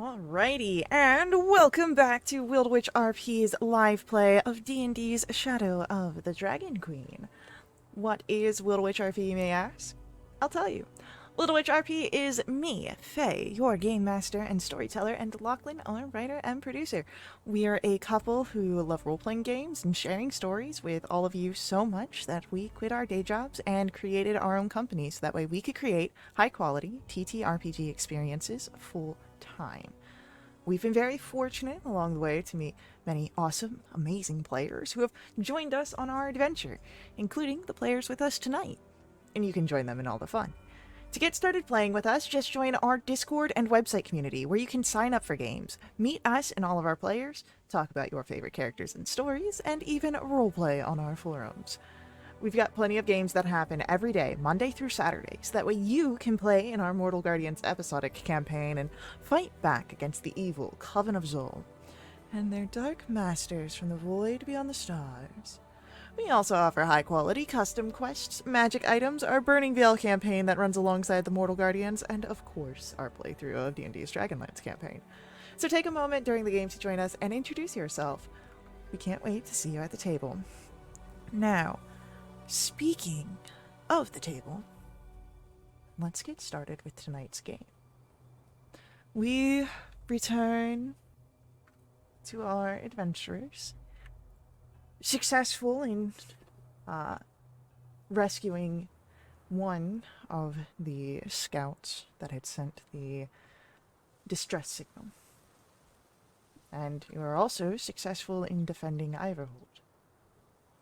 Alrighty, and welcome back to WRP's live play of D&D's Shadow of the Dragon Queen. What is WRP, you may ask? I'll tell you. WRP is me, Faye, your game master and storyteller, and Lachlan, our writer and producer. We are a couple who love role-playing games and sharing stories with all of you so much that we quit our day jobs and created our own company so that way we could create high-quality TTRPG experiences full-time. We've been very fortunate along the way to meet many awesome, amazing players who have joined us on our adventure, including the players with us tonight. And you can join them in all the fun. To get started playing with us, just join our Discord and website community where you can sign up for games, meet us and all of our players, talk about your favorite characters and stories, and even roleplay on our forums. We've got plenty of games that happen every day, Monday through Saturday, so that way you can play in our Mortal Guardians episodic campaign and fight back against the evil Coven of Zol and their dark masters from the void beyond the stars. We also offer high-quality custom quests, magic items, our Burning Veil campaign that runs alongside the Mortal Guardians, and of course, our playthrough of D&D's Dragonlance campaign. So take a moment during the game to join us and introduce yourself. We can't wait to see you at the table. Now, speaking of the table, let's get started with tonight's game. We return to our adventurers, successful in rescuing one of the scouts that had sent the distress signal. And you are also successful in defending Iverhold,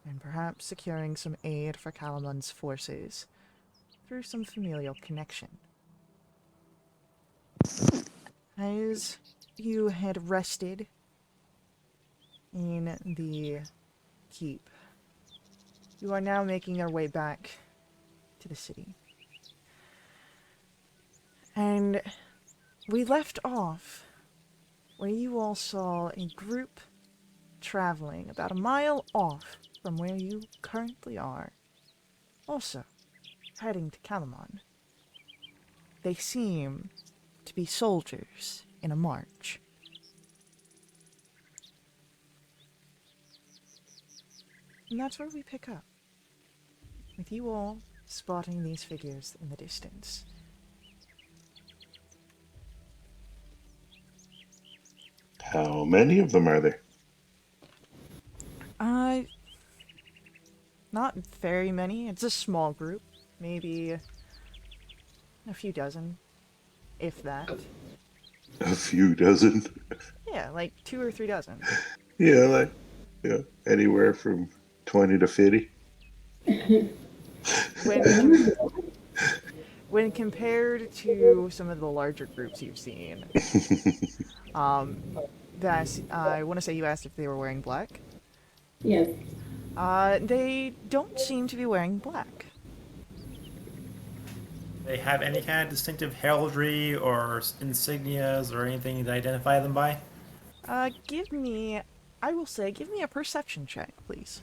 and perhaps securing some aid for Kalamun's forces through some familial connection. As you had rested in the keep, you are now making your way back to the city. And we left off where you all saw a group traveling about a mile off from where you currently are, also heading to Calamon. They seem to be soldiers in a march. And that's where we pick up, with you all spotting these figures in the distance. How many of them are there? Not very many. It's a small group, maybe a few dozen, if that. A few dozen. Yeah, like 2 or 3 dozen. Yeah, anywhere from 20 to 50. When compared to some of the larger groups you've seen, I want to say you asked if they were wearing black. Yes. They don't seem to be wearing black. They have any kind of distinctive heraldry or insignias or anything to identify them by? Give me a perception check, please.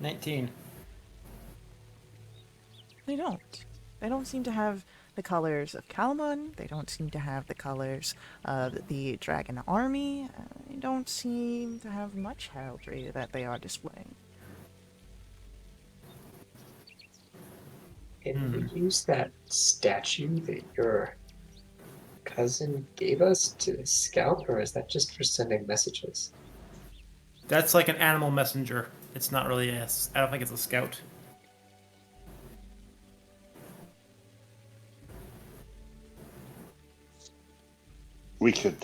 19. They don't. They don't seem to have the colors of Calamon. They don't seem to have the colors of the Dragon Army. They don't seem to have much heraldry that they are displaying. Can we use that statue that your cousin gave us to scout, or is that just for sending messages? That's like an animal messenger. It's not really I don't think it's a scout. We could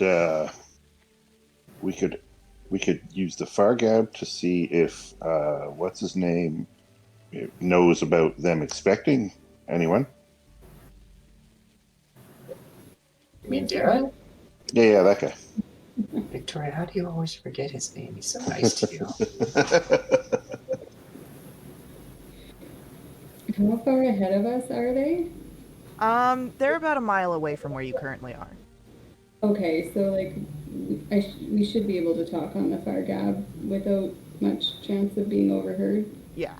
use the Fargab to see if what's his name knows about them expecting anyone. You mean Darren? Yeah, that guy. Victoria, how do you always forget his name? He's so nice to you. How far ahead of us are they? They're about a mile away from where you currently are. Okay, so like we should be able to talk on the far gab without much chance of being overheard. Yeah.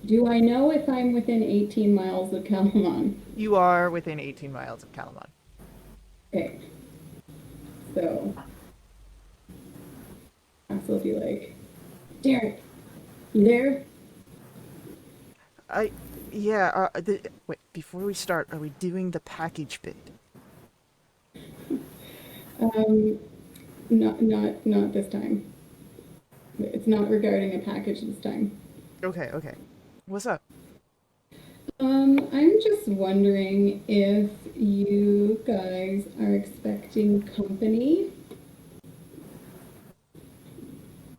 Do I know if I'm within 18 miles of Calamon? You are within 18 miles of Calamon. Okay. So, Max will be like, Derek, you there? Yeah, wait, before we start, are we doing the package bit? Um, not this time. It's not regarding a package this time. Okay. What's up? I'm just wondering if you guys are expecting company.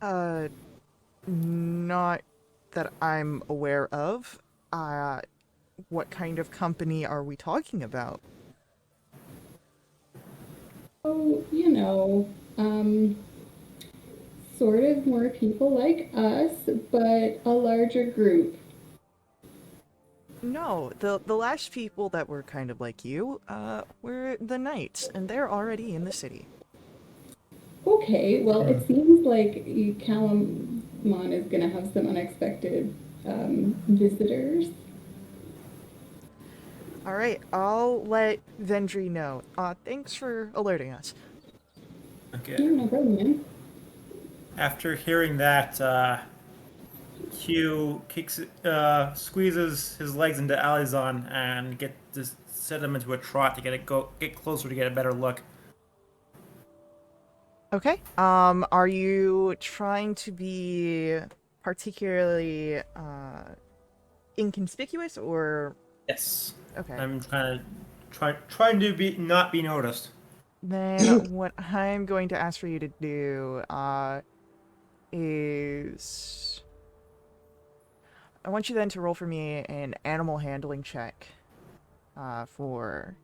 Uh, not that I'm aware of. Uh, what kind of company are we talking about? Oh, sort of more people like us, but a larger group. No, the last people that were kind of like you, were the knights, and they're already in the city. Okay, well, it seems like Calamon is gonna have some unexpected visitors. All right, I'll let Vendry know. Thanks for alerting us. Okay. Yeah, no problem, man. After hearing that, Hugh squeezes his legs into Alizon and just set him into a trot to get closer to get a better look. Okay. Are you trying to be particularly inconspicuous or Yes, okay? I'm trying to be not be noticed. Then what I'm going to ask for you to do is I want you then to roll for me an animal handling check for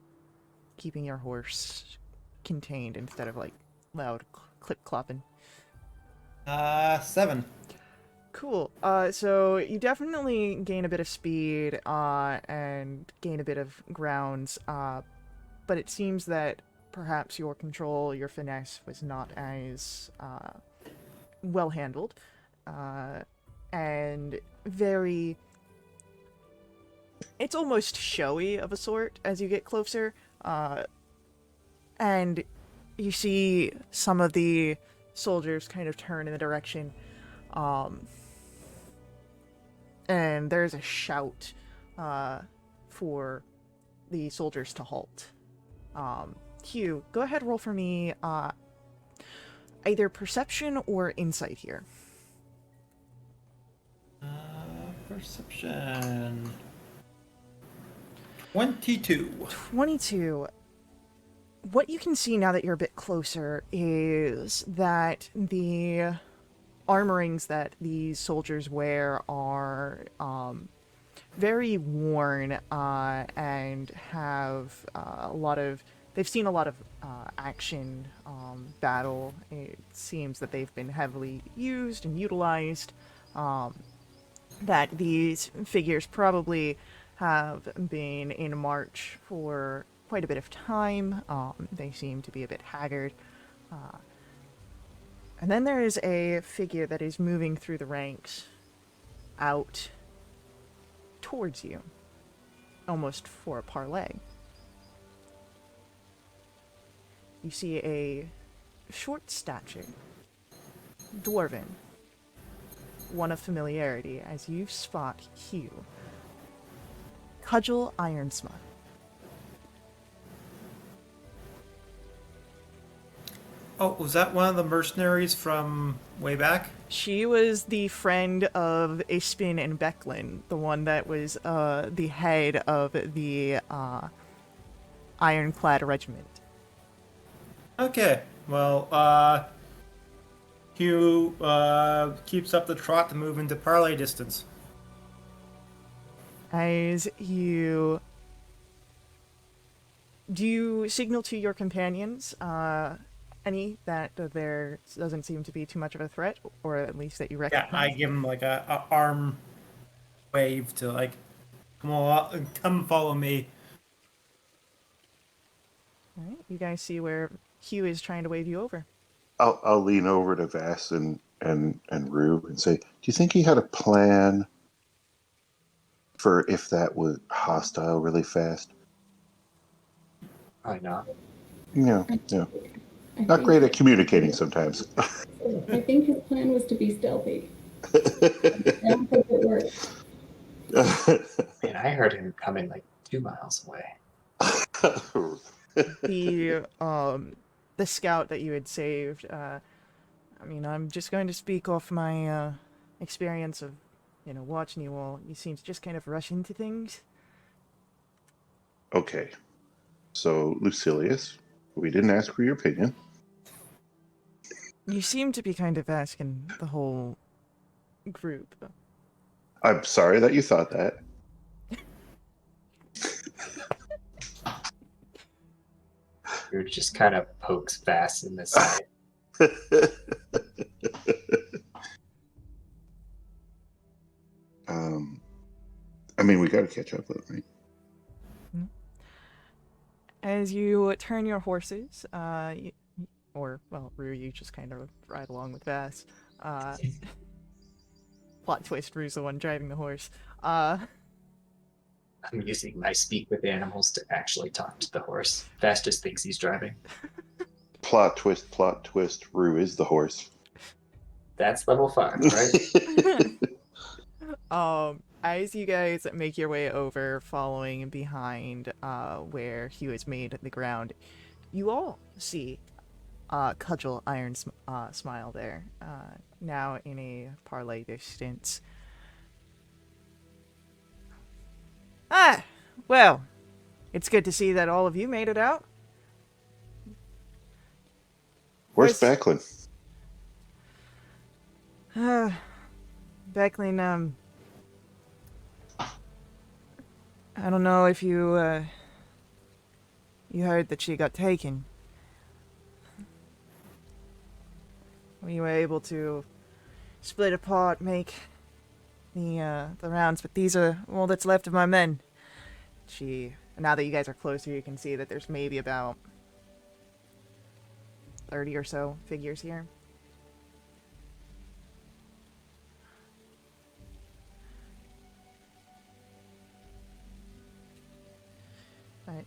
keeping your horse contained instead of like loud clip clopping. 7. Cool. So you definitely gain a bit of speed, and gain a bit of grounds, but it seems that perhaps your control, your finesse was not as, well handled, and very... It's almost showy of a sort as you get closer, and you see some of the soldiers kind of turn in the direction, and there's a shout for the soldiers to halt. Hugh, go ahead, roll for me either perception or insight here. Perception. 22. 22. What you can see now that you're a bit closer is that the armorings that these soldiers wear are very worn, and have a lot of... They've seen a lot of action, battle. It seems that they've been heavily used and utilized. That these figures probably have been in march for quite a bit of time. They seem to be a bit haggard. And then there is a figure that is moving through the ranks out towards you, almost for a parlay. You see a short stature, dwarven, one of familiarity, as you spot Hugh. Cudgel Ironsmith. Oh, was that one of the mercenaries from way back? She was the friend of Ispin and Becklin, the one that was the head of the Ironclad Regiment. Okay, well, Hugh keeps up the trot to move into parley distance. As you... Do you signal to your companions, any, that there doesn't seem to be too much of a threat, or at least that you Yeah, recognize? I give him like a arm wave to like, come follow me. Alright, you guys see where Hugh is trying to wave you over. I'll lean over to Vass and Rue and say, "Do you think he had a plan for if that was hostile really fast. Probably not. Yeah, yeah. I Not think great at communicating sometimes. I think his plan was to be stealthy. I don't think it worked. Man, I heard him coming like 2 miles away. The scout that you had saved, I mean, I'm just going to speak off my experience of, watching you all. You seem to just kind of rush into things. Okay, so Lucilius, we didn't ask for your opinion. You seem to be kind of asking the whole group. I'm sorry that you thought that. Drew just kind of pokes Vass in the side. I mean, we got to catch up though, right? As you turn your horses, Rue, you just kind of ride along with Vass. Plot twist, Rue's the one driving the horse. I'm using my speak with animals to actually talk to the horse. Vass just thinks he's driving. Plot twist, Rue is the horse. That's level 5, right? As you guys make your way over, following behind where he was made at the ground, you all see Cudgel Iron Smile there, now in a parlay distance. Ah, well, it's good to see that all of you made it out. Where's Becklin? Becklin, I don't know if you heard that she got taken. We were able to split apart, make the rounds, but these are all that's left of my men. Now that you guys are closer, you can see that there's maybe about 30 or so figures here. But,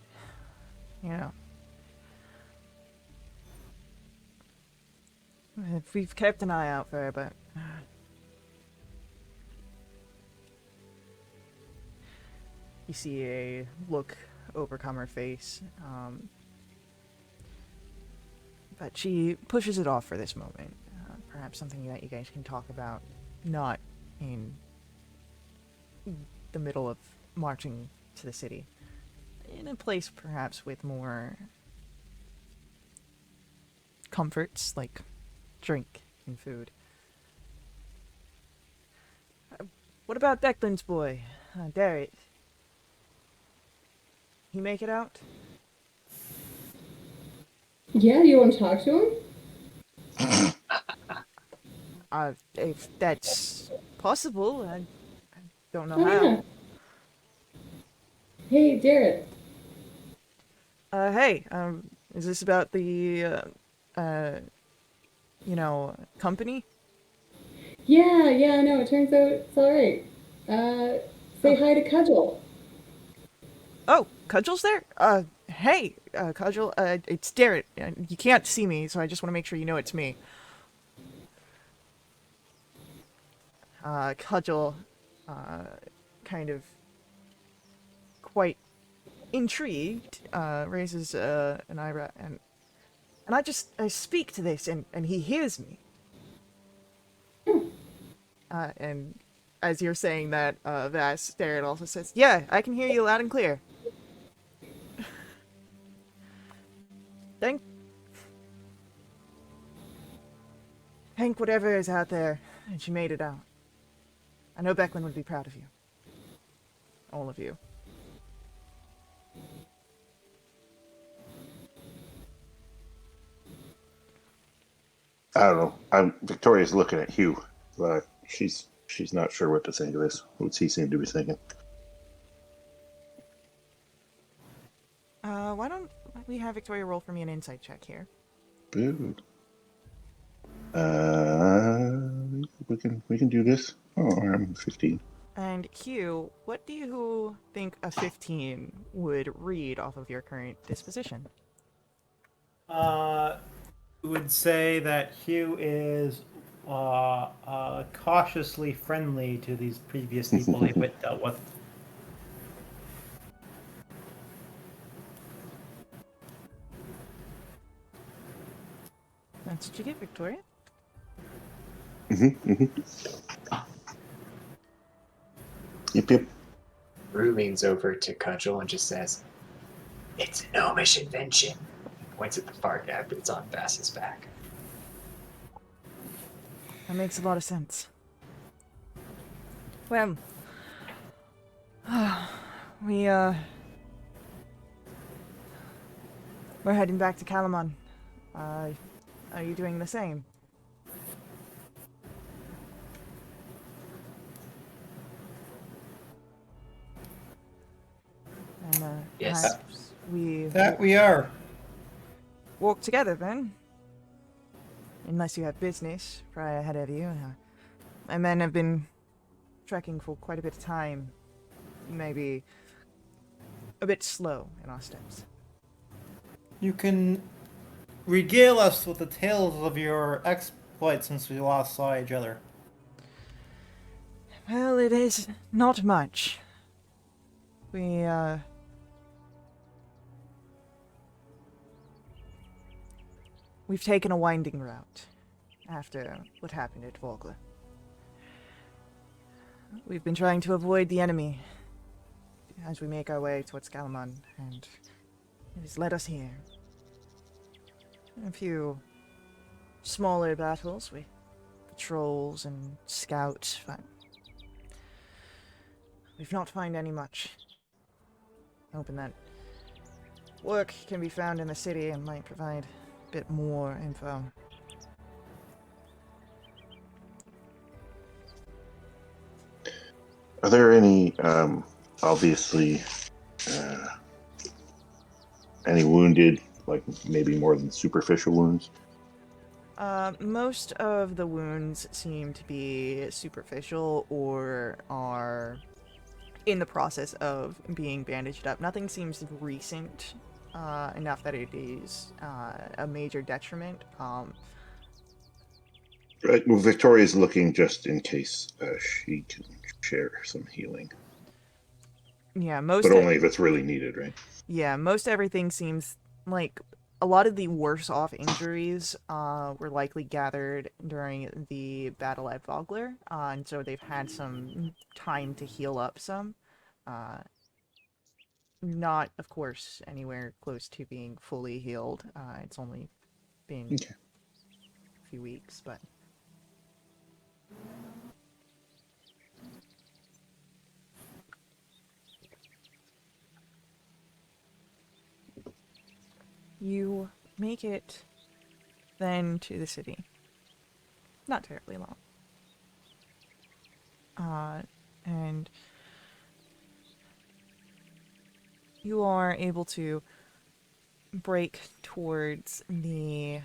we've kept an eye out for her, but you see a look overcome her face, but she pushes it off for this moment. Perhaps something that you guys can talk about, not in the middle of marching to the city. In a place perhaps with more comforts, like drink and food. What about Declan's boy, Darrett? He make it out? Yeah, you want to talk to him? If that's possible, I don't know Oh, how. yeah. Hey, Darrett. Hey, is this about the, company? Yeah, no, it turns out it's alright. Say hi to Cudgel. Oh, Cudgel's there? Hey, Cudgel, it's Darrett. You can't see me, so I just want to make sure you know it's me. Cudgel, kind of quite intrigued, raises an eyebrow, and I speak to this, and he hears me. And as you're saying that, Vass, Darrett also says, yeah, I can hear you loud and clear. Thank whatever is out there, and she made it out. I know Becklin would be proud of you. All of you. I don't know. Victoria's looking at Hugh, but she's not sure what to think of this. What's he seem to be thinking? Why don't we have Victoria roll for me an insight check here? Good. We can do this. Oh, I'm 15. And Hugh, what do you think a 15 would read off of your current disposition? Would say that Hugh is cautiously friendly to these previous people they've dealt with. That's what you get, Victoria. Yep. Rue leans over to Cudgel and just says, "It's a gnomish invention." Points at the far gap that's on Bass's back. That makes a lot of sense. Well, we, we're heading back to Calamon. Are you doing the same? And, Yes. perhaps we That we are. walk together then? Unless you have business right ahead of you. My men have been trekking for quite a bit of time. Maybe a bit slow in our steps. You can regale us with the tales of your exploits since we last saw each other. Well, it is not much. We've taken a winding route after what happened at Vogler. We've been trying to avoid the enemy as we make our way towards Calamon, and it has led us here. A few smaller battles with patrols and scouts, but we've not found any much. Hoping that work can be found in the city and might provide a bit more info. Are there any, obviously, any wounded, like maybe more than superficial wounds? Most of the wounds seem to be superficial or are in the process of being bandaged up. Nothing seems recent enough that it is a major detriment. Right. Well, Victoria's looking just in case she can share some healing, Yeah, most but only if it's really needed, right? Yeah, most everything seems like a lot of the worse off injuries were likely gathered during the battle at Vogler, and so they've had some time to heal up some. Not, of course, anywhere close to being fully healed. It's only been Okay. a few weeks, but you make it then to the city. Not terribly long. And you are able to break towards the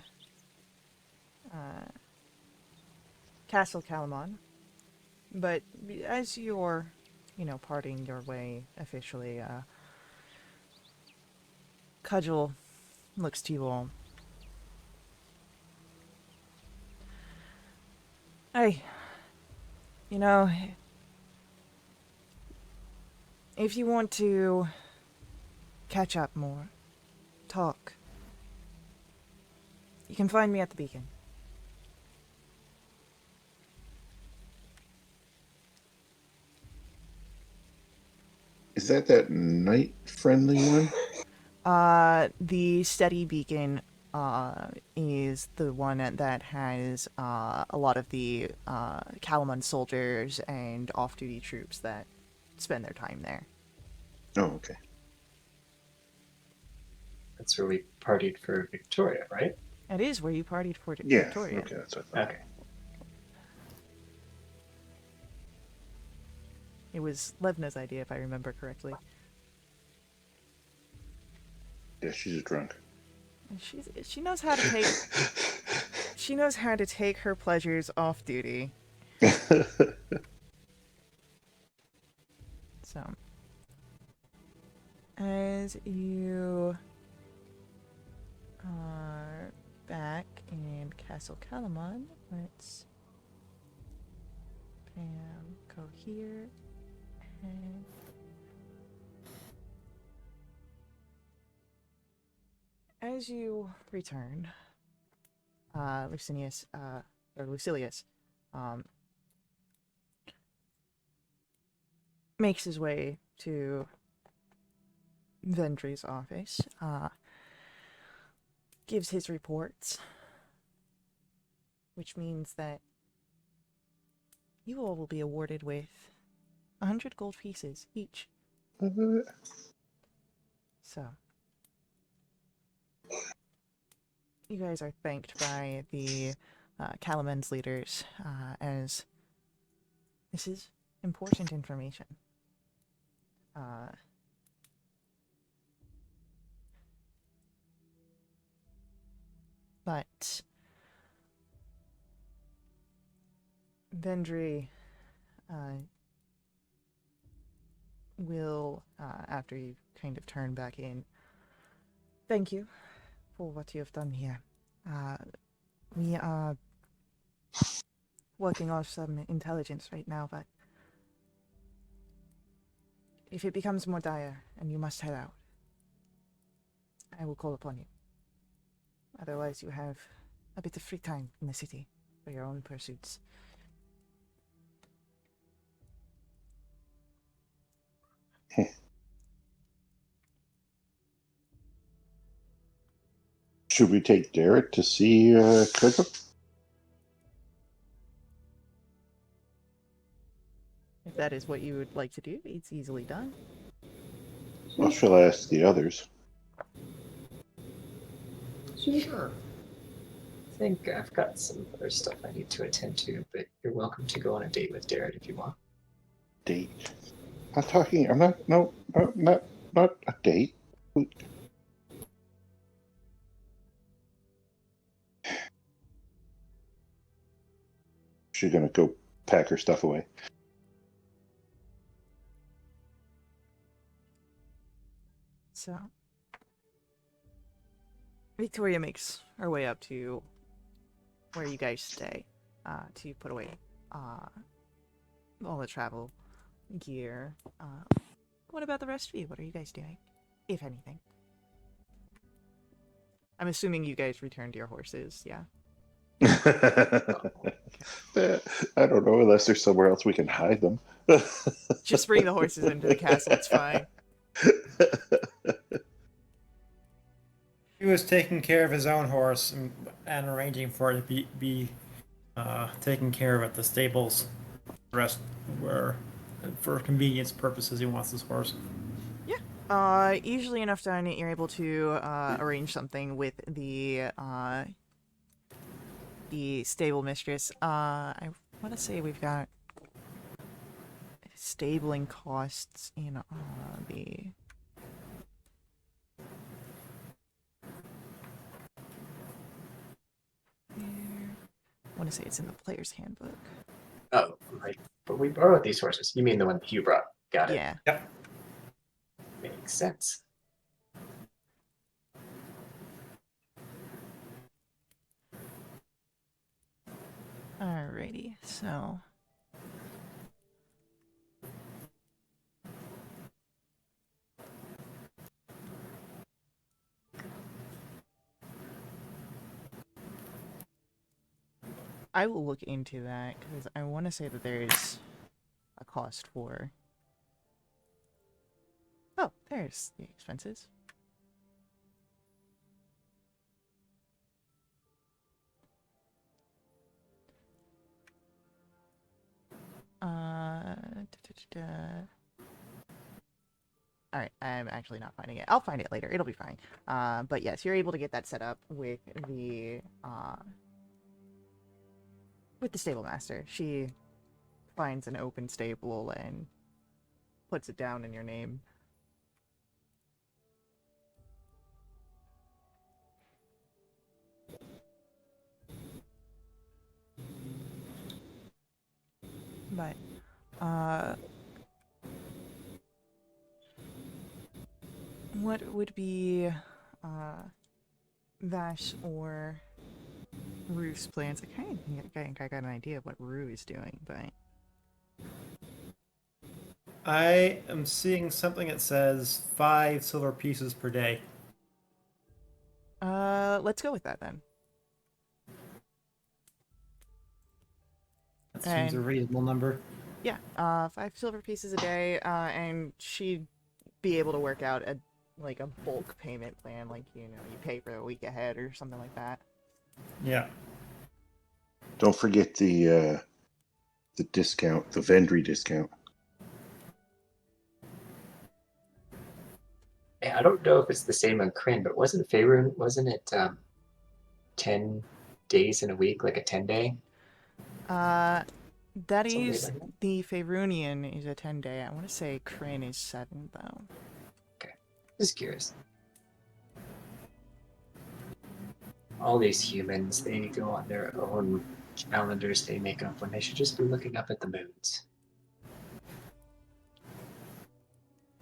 Castle Calamon. But as you're, parting your way officially, Cudgel looks to you all. Hey, if you want to catch up more, talk, you can find me at the beacon. Is that night-friendly one? The steady beacon is the one that has a lot of the Calamon soldiers and off-duty troops that spend their time there. Oh, okay. That's where we partied for Victoria, right? It is where you partied for Yeah. Victoria. Okay, that's what I thought. Okay. It was Levna's idea, if I remember correctly. Yeah, she's a drunk. She knows how to take she knows how to take her pleasures off duty. So, as you are back in Castle Calamon, let's go here and as you return, Lucilius, makes his way to Vendry's office, gives his reports, which means that you all will be awarded with 100 gold pieces each. So, you guys are thanked by the Calaman's leaders, as this is important information. But Vendry will, after you kind of turn back in, thank you for what you have done here. We are working off some intelligence right now, but if it becomes more dire and you must head out, I will call upon you. Otherwise, you have a bit of free time in the city for your own pursuits. Should we take Derek to see Cricket? If that is what you would like to do, it's easily done. Well, shall I ask the others? Sure. I think I've got some other stuff I need to attend to, but you're welcome to go on a date with Darren if you want. Date? I'm not a date. She's gonna go pack her stuff away. So, Victoria makes her way up to where you guys stay, to put away all the travel gear. What about the rest of you? What are you guys doing, if anything? I'm assuming you guys returned your horses, yeah? I don't know, unless there's somewhere else we can hide them. Just bring the horses into the castle, it's fine. He was taking care of his own horse and arranging for it to be taken care of at the stables. The rest were, for convenience purposes, he wants his horse. Usually enough time that you're able to arrange something with the stable mistress. I want to say we've got stabling costs in the... I want to say it's in the player's handbook. Oh, right. But we borrowed these horses. You mean the one that you brought? Got it. Yeah. Yep. Makes sense. Alrighty, so... I will look into that, because I want to say that there's a cost for... Oh, there's the expenses. Alright, I'm actually not finding it. I'll find it later. It'll be fine. But yes, you're able to get that set up with the stable master. She finds an open stable and puts it down in your name. But, what would be Vash or Rue's plans? I think I got an idea of what Rue is doing, but I am seeing something that says 5 silver pieces per day. let's go with that then. That seems a And reasonable number. yeah, 5 silver pieces a day, and she'd be able to work out a like a bulk payment plan, like you pay for a week ahead or something like that. Yeah. Don't forget the discount, the Vendry discount. Yeah, I don't know if it's the same on Kryn, but wasn't it 10 days in a week, like a 10-day? That Something is like that? the Faerunian is a 10-day. I want to say Kryn is 7 though. Just curious. All these humans, they go on their own calendars they make up when they should just be looking up at the moons.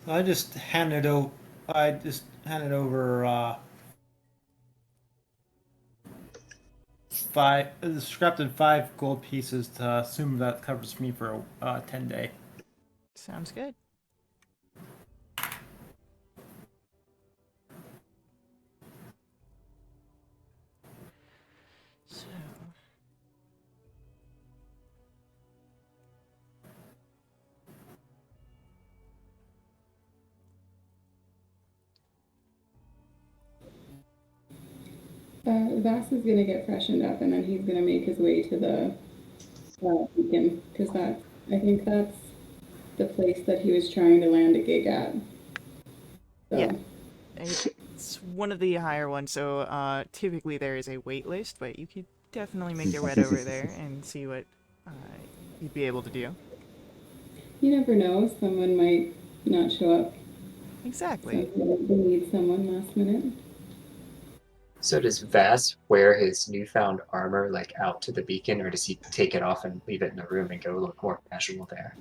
So I just handed over 5 gold pieces to assume that covers me for a 10-day. Sounds good. So, Vass is gonna get freshened up, and then he's gonna make his way to the beacon, because I think that's the place that he was trying to land a gig at. So, yeah, it's one of the higher ones. So typically there is a wait list, but you could definitely make your way over there and see what uh, you'd be able to do. you never know, someone might not show up. Exactly. So they need someone last minute. So does Vass wear his newfound armor like out to the beacon, or does he take it off and leave it in the room and go look more casual there?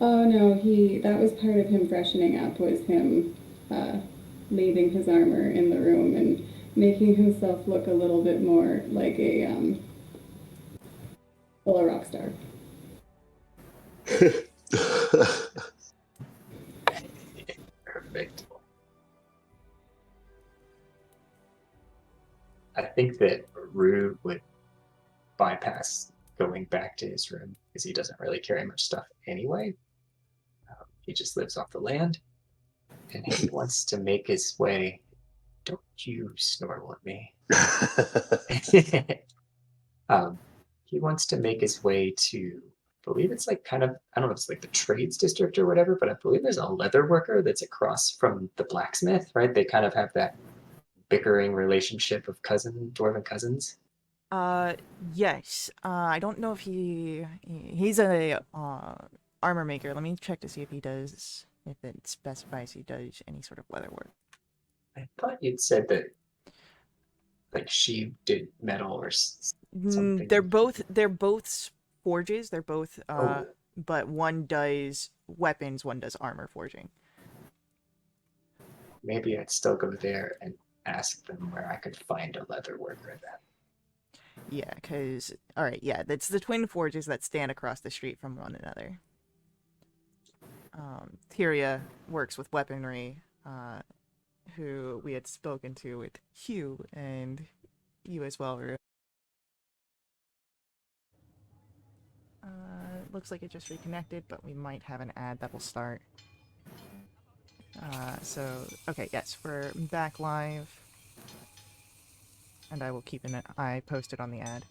Oh no, that was part of him freshening up, was him leaving his armor in the room and making himself look a little bit more like a rock star. Perfect. I think that Rue would bypass going back to his room because he doesn't really carry much stuff anyway. He just lives off the land, and he wants to make his way. Don't you snortle at me. He wants to make his way to, I believe it's like kind of, I don't know if it's like the trades district or whatever, but I believe there's a leather worker that's across from the blacksmith, right? They kind of have that bickering relationship of dwarven cousins. Yes. I don't know if he's a armor maker. Let me check to see if it specifies he does any sort of leather work. I thought you'd said that, like she did metal or something. They're both forges. They're both Oh, but one does weapons, one does armor forging. maybe I'd still go there and ask them where I could find a leather worker then. Yeah, because all right, yeah, that's the twin forges that stand across the street from one another. Tyria works with weaponry, who we had spoken to with Hugh and you as well, Rue. Looks like it just reconnected, but we might have an ad that will start. Okay, yes, we're back live. And I will keep an eye posted on the ad.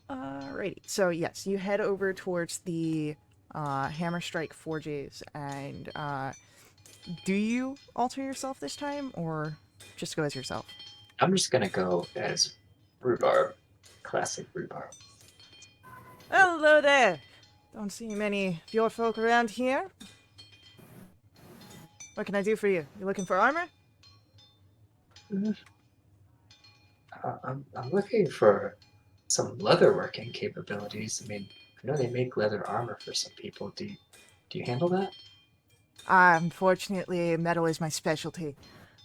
Alrighty, so yes, you head over towards the Hammer Strike Forges, and do you alter yourself this time, or just go as yourself? I'm just gonna go as rhubarb, classic rhubarb. Hello there! Don't see many of your folk around here. What can I do for you? You looking for armor? I'm looking for some leatherworking capabilities. I mean, I know they make leather armor for some people. Do you handle that? Unfortunately, metal is my specialty.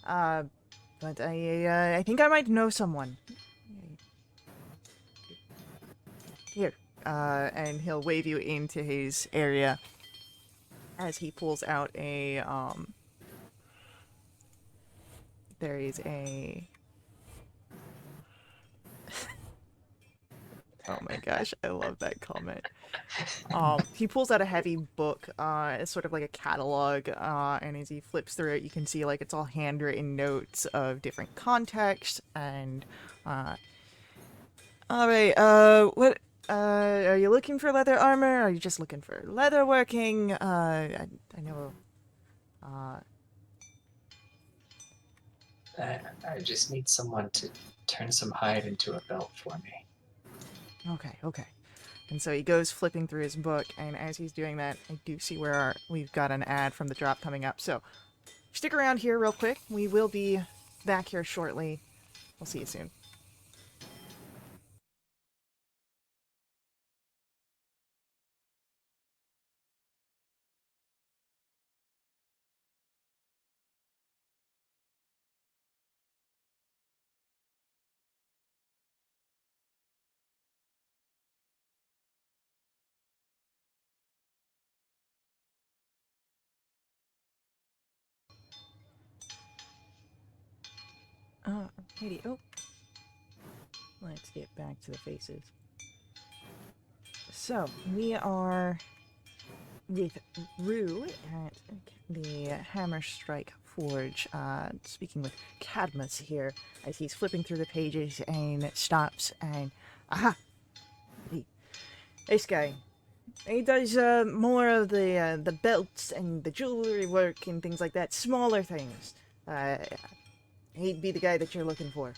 But I think I might know someone. Here. And he'll wave you into his area as he pulls out a, there is a... Oh my gosh, I love that comment. He pulls out a heavy book, it's sort of like a catalog, and as he flips through it, you can see like it's all handwritten notes of different contexts, and alright, are you looking for leather armor? Are you just looking for leather working? I know, I just need someone to turn some hide into a belt for me. okay. And so he goes flipping through his book, and as he's doing that, I do see where we've got an ad from the drop coming up. So stick around here real quick. We will be back here shortly. We'll see you soon. Katie, oh. Let's get back to the faces. So, we are with Rue at the Hammer Strike Forge, speaking with Cadmus here, as he's flipping through the pages and stops and... Aha! This guy. He does more of the belts and the jewelry work and things like that, smaller things. He'd be the guy that you're looking for.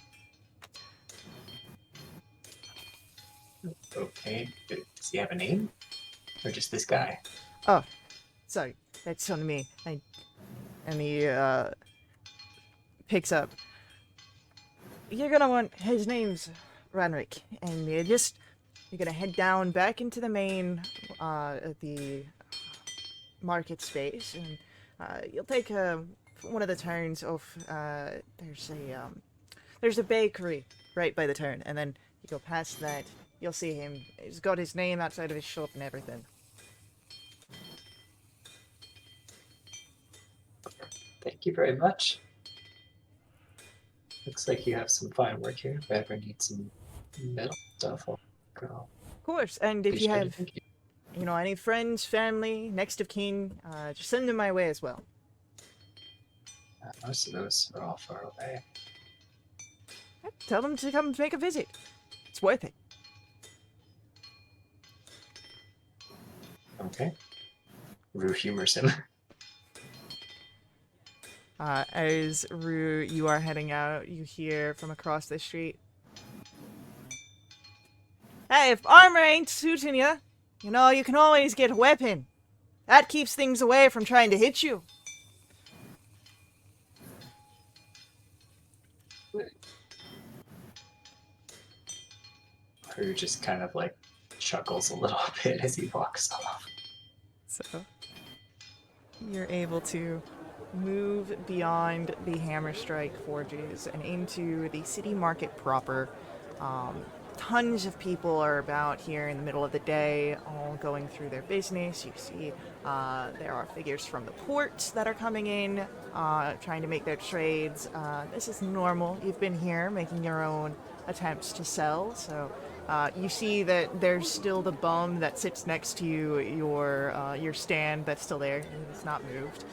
Okay. Does he have a name? Or just this guy? Oh, sorry, that's on me. And he picks up. You're gonna want his name's Ranrik, and you're gonna head down back into the main the market space, and you'll take one of the turns off. There's a bakery right by the turn, and then you go past that. You'll see him. He's got his name outside of his shop and everything. Thank you very much. Looks like you have some fine work here. If I ever need some metal stuff, I'll go. Of course, and if Be you sure to have, thank you. you know, any friends, family, next of kin, just send them my way as well. Most of those are all far away. Tell them to come make a visit. It's worth it. Okay. Rue humors him. As Rue, you are heading out, you hear from across the street. Hey, if armor ain't suiting you, you know, you can always get a weapon. That keeps things away from trying to hit you. Rue just kind of like chuckles a little bit as he walks off. So, you're able to move beyond the Hammer Strike forges and into the city market proper. Tons of people are about here in the middle of the day, all going through their business. You see there are figures from the ports that are coming in, trying to make their trades. This is normal. You've been here making your own attempts to sell, so you see that there's still the bum that sits next to you, your stand that's still there. It's not moved.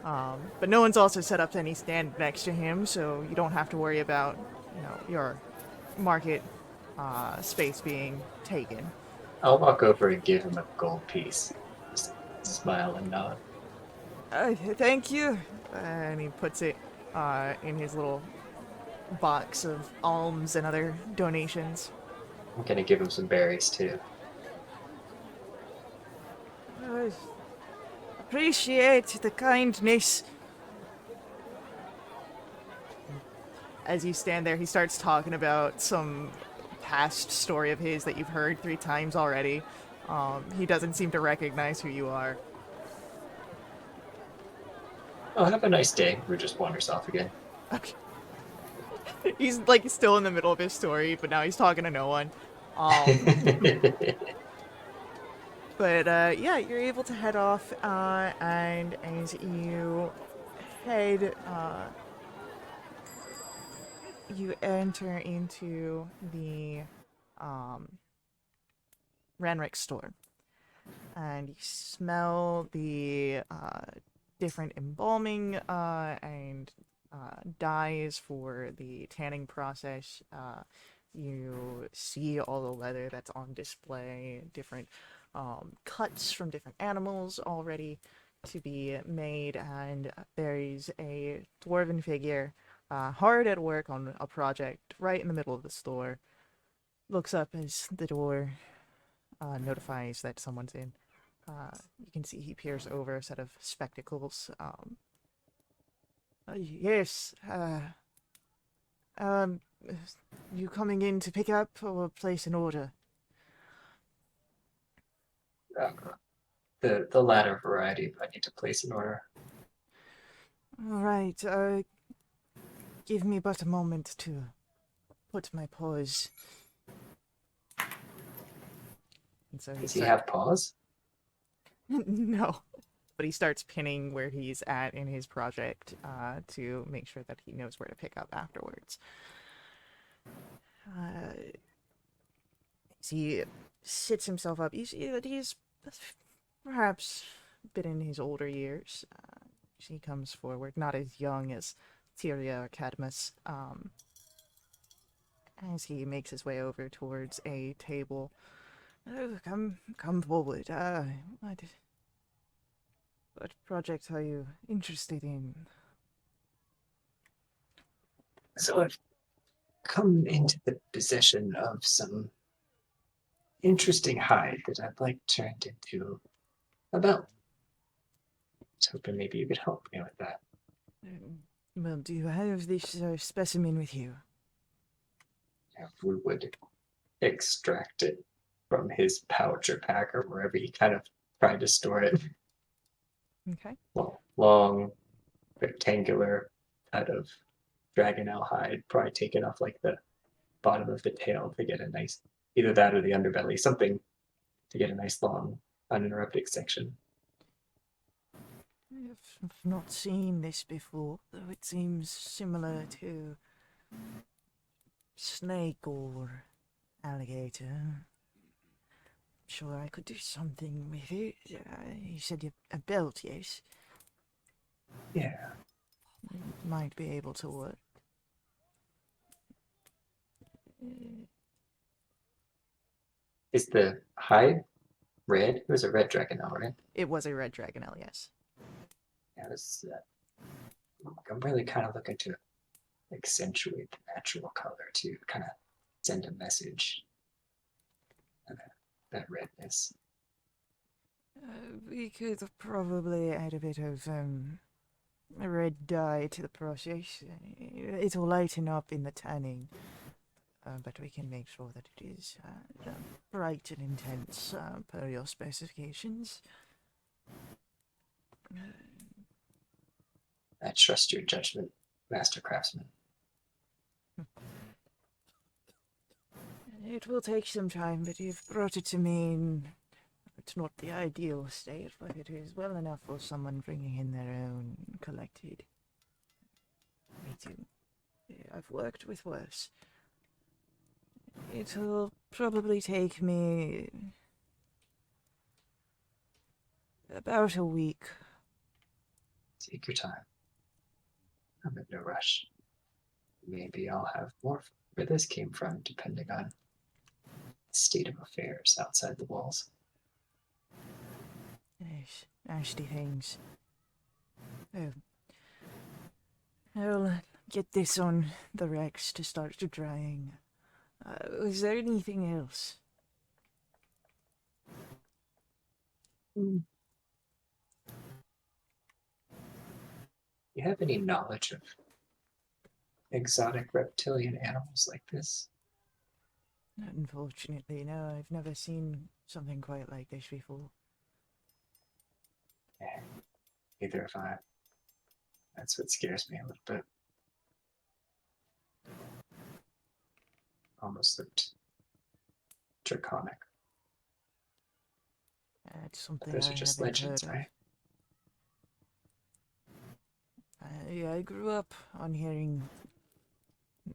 But no one's also set up any stand next to him, so you don't have to worry about, you know, your market space being taken. I'll walk over and give him a gold piece. Just smile and nod. Thank you. And he puts it in his little box of alms and other donations. I'm gonna give him some berries too. Appreciate the kindness. As you stand there, he starts talking about some past story of his that you've heard 3 times already. He doesn't seem to recognize who you are. Oh, have a nice day. Rue just wanders off again. Okay. He's like still in the middle of his story, but now he's talking to no one. Um, but yeah, you're able to head off, and as you head, you enter into the Ranrick's store, and you smell the different embalming and dyes for the tanning process. You see all the leather that's on display, different cuts from different animals already to be made, and there's a dwarven figure hard at work on a project right in the middle of the store. Looks up as the door notifies that someone's in. You can see he peers over a set of spectacles. Yes. Um, you coming in to pick up or place an order? Uh, the latter variety, but I need to place an order. All right. Give me but a moment to put my paws. And so Does he have paws? No, but he starts pinning where he's at in his project to make sure that he knows where to pick up afterwards. As he sits himself up, you see that he's perhaps a bit in his older years. He comes forward, not as young as Tyria or Cadmus, as he makes his way over towards a table. Come forward. What project are you interested in? So I've come into the possession of some interesting hide that I'd like turned into a belt. I was hoping maybe you could help me with that. Well, do you have this specimen with you? If we would extract it from his pouch or pack or wherever he kind of tried to store it. Okay. Long, rectangular cut of dragonelle hide, probably taken off like the bottom of the tail to get a nice, either that or the underbelly, something to get a nice long, uninterrupted section. I've not seen this before, though it seems similar to snake or alligator. Sure, I could do something with it. You said a belt, yes? Yeah. Might be able to work. Is the hide red? It was a red dragonelle, right? It was a red dragonelle, yes. Yeah, it was, I'm really kind of looking to accentuate the natural color to kind of send a message of that redness. We could probably add a bit of red dye to the process. It'll lighten up in the tanning, but we can make sure that it is bright and intense per your specifications. I trust your judgment, Master Craftsman. It will take some time, but you've brought it to me. It's not the ideal state, but it is well enough for someone bringing in their own collected. Me too. I've worked with worse. It'll probably take me about a week. Take your time. I'm in no rush. Maybe I'll have more where this came from, depending on the state of affairs outside the walls. Yes, nasty things. Oh. I'll get this on the Rex to start drying. Was there anything else? You have any knowledge of exotic reptilian animals like this? Unfortunately, no. I've never seen something quite like this before. Yeah, neither have I. That's what scares me a little bit. Almost looked draconic. That's But something those I are just haven't legends, heard of. right? I grew up on hearing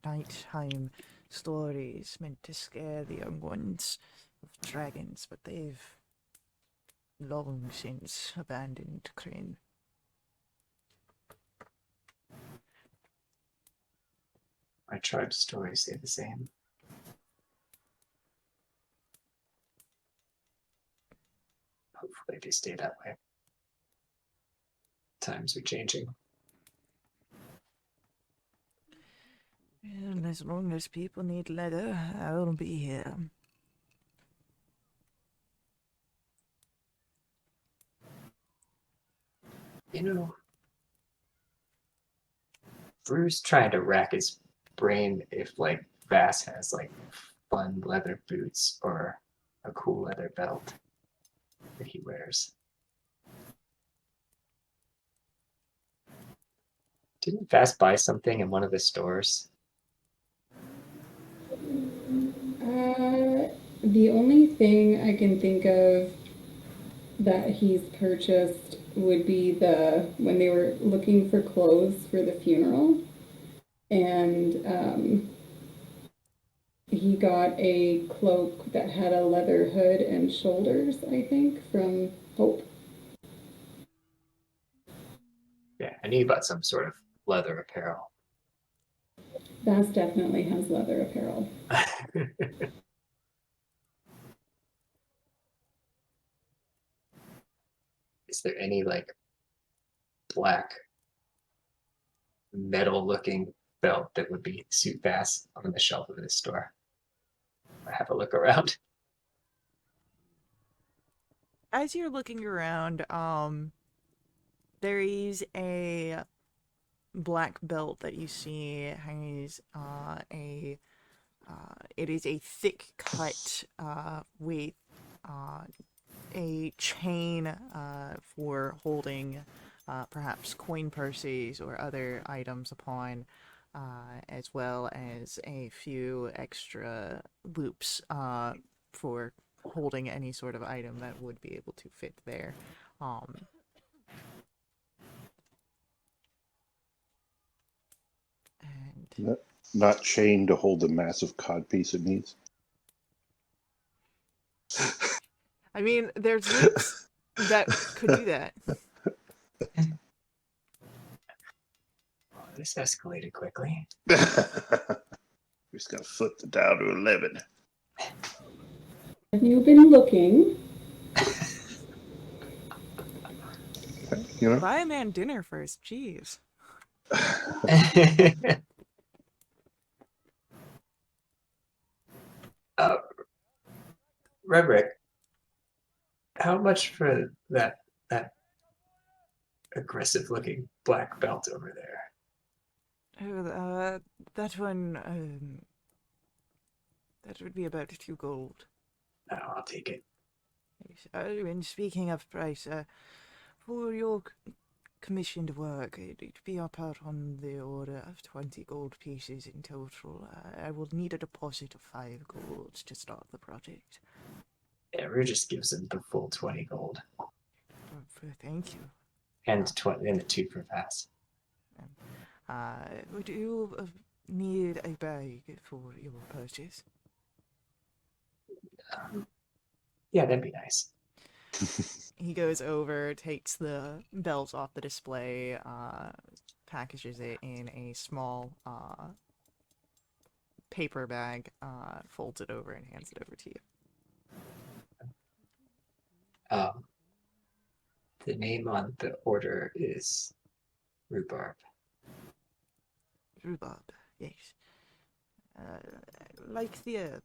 nighttime stories meant to scare the young ones of dragons, but they've long since abandoned Kryn. My tribe's stories say the same. Hopefully they stay that way. Times are changing. And as long as people need leather, I'll be here. You know, Drew's trying to rack his brain if like Vass has like fun leather boots or a cool leather belt that he wears. Didn't Vass buy something in one of the stores? The only thing I can think of that he's purchased would be when they were looking for clothes for the funeral, and he got a cloak that had a leather hood and shoulders, I think, from Hope. Yeah, I knew he bought some sort of leather apparel. Bass definitely has leather apparel. Is there any like black metal looking belt that would be suit Vass on the shelf of this store? I have a look around. As you're looking around, there is a black belt that you see has it is a thick cut with a chain for holding perhaps coin purses or other items upon, as well as a few extra loops for holding any sort of item that would be able to fit there. And Not chained to hold the massive codpiece it needs. I mean, there's loops that could do that. Oh, this escalated quickly. We just gotta flip it down to 11. Have you been looking? You know? Buy a man dinner first, jeez. uh, Redrick, how much for that aggressive looking black belt over there? Oh, that one, that would be about 2 gold. No, I'll take it. And speaking of price, for your commissioned work, it'd be about on the order of 20 gold pieces in total. I will need a deposit of 5 gold to start the project. Yeah, Rue just gives him the full 20 gold. Thank you. And 20 and the 2 for Vass. Would you need a bag for your purchase? Yeah, that'd be nice. He goes over, takes the belt off the display, packages it in a small paper bag, folds it over, and hands it over to you. The name on the order is Rhubarb. Rhubarb, yes. Like the herb.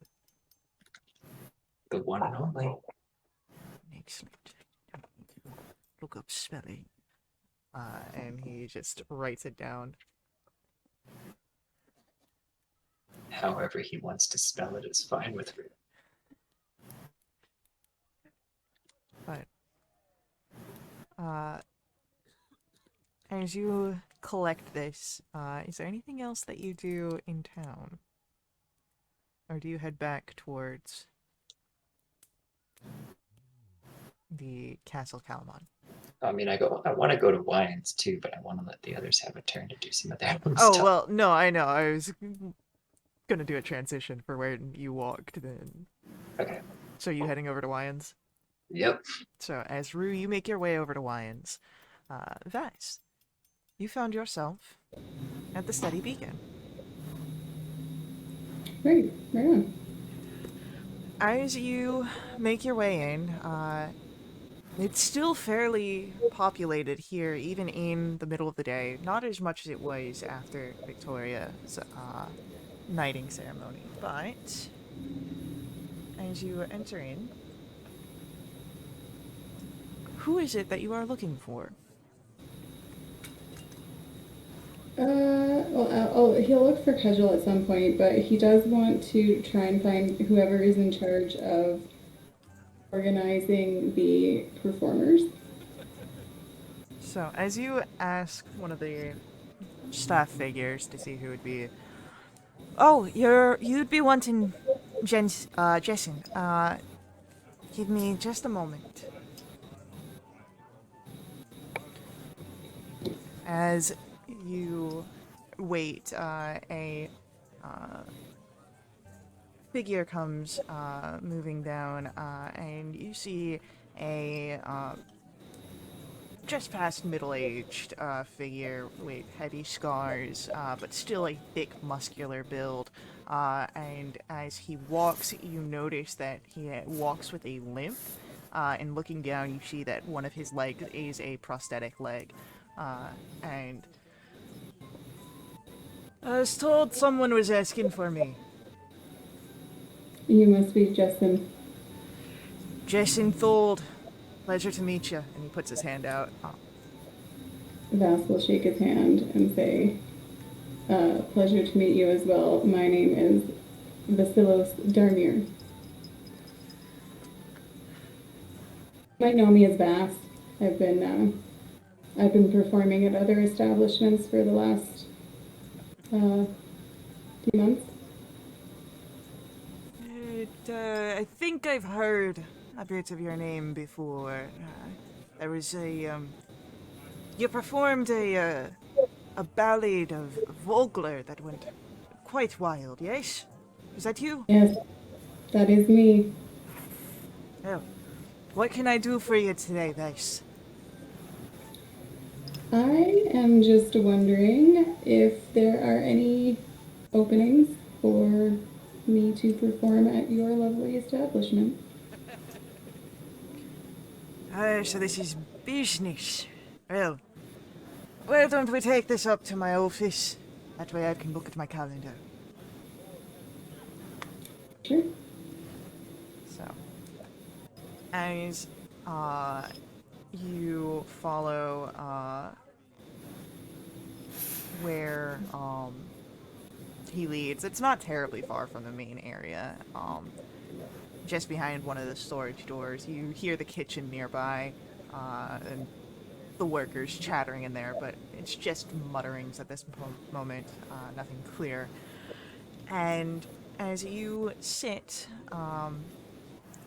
The one and only. Excellent. Look up spelling. And he just writes it down. However he wants to spell it is fine with Rue. But, as you collect this, is there anything else that you do in town? Or do you head back towards the Castle Calamon? I mean, I want to go to Wyans too, but I want to let the others have a turn to do some of their own Oh, stuff. well, no, I know. I was gonna do a transition for where you walked then. Okay. So you heading over to Wyans? Yep. So as Rue, you make your way over to Wyans. Vice, you found yourself at the Steady Beacon. Right on. As you make your way in, it's still fairly populated here, even in the middle of the day. Not as much as it was after Victoria's knighting ceremony, but as you enter in, who is it that you are looking for? He'll look for Cudgel at some point, but he does want to try and find whoever is in charge of organizing the performers. So, as you ask one of the staff figures to see who would be, oh, you'd be wanting Jessen. Give me just a moment. As you wait, a figure comes moving down, and you see a just past middle-aged figure with heavy scars, but still a thick, muscular build. And as he walks, you notice that he walks with a limp. And looking down, you see that one of his legs is a prosthetic leg. And I was told someone was asking for me. You must be Jessen. Jason Thord. Pleasure to meet you. And he puts his hand out. Vas will shake his hand and say, pleasure to meet you as well. My name is Vasilos Darmir. You might know me as Vas. I've been performing at other establishments for the last few months. I think I've heard a bit of your name before. There was you performed a ballad of Vogler that went quite wild, yes? Is that you? Yes, that is me. Oh. What can I do for you today, Vice? I am just wondering if there are any openings for me to perform at your lovely establishment. So this is business. Well, why don't we take this up to my office? That way I can look at my calendar. Sure. So, as you follow where he leads, it's not terribly far from the main area. Just behind one of the storage doors, you hear the kitchen nearby, and the workers chattering in there, but it's just mutterings at this moment, nothing clear. And as you sit,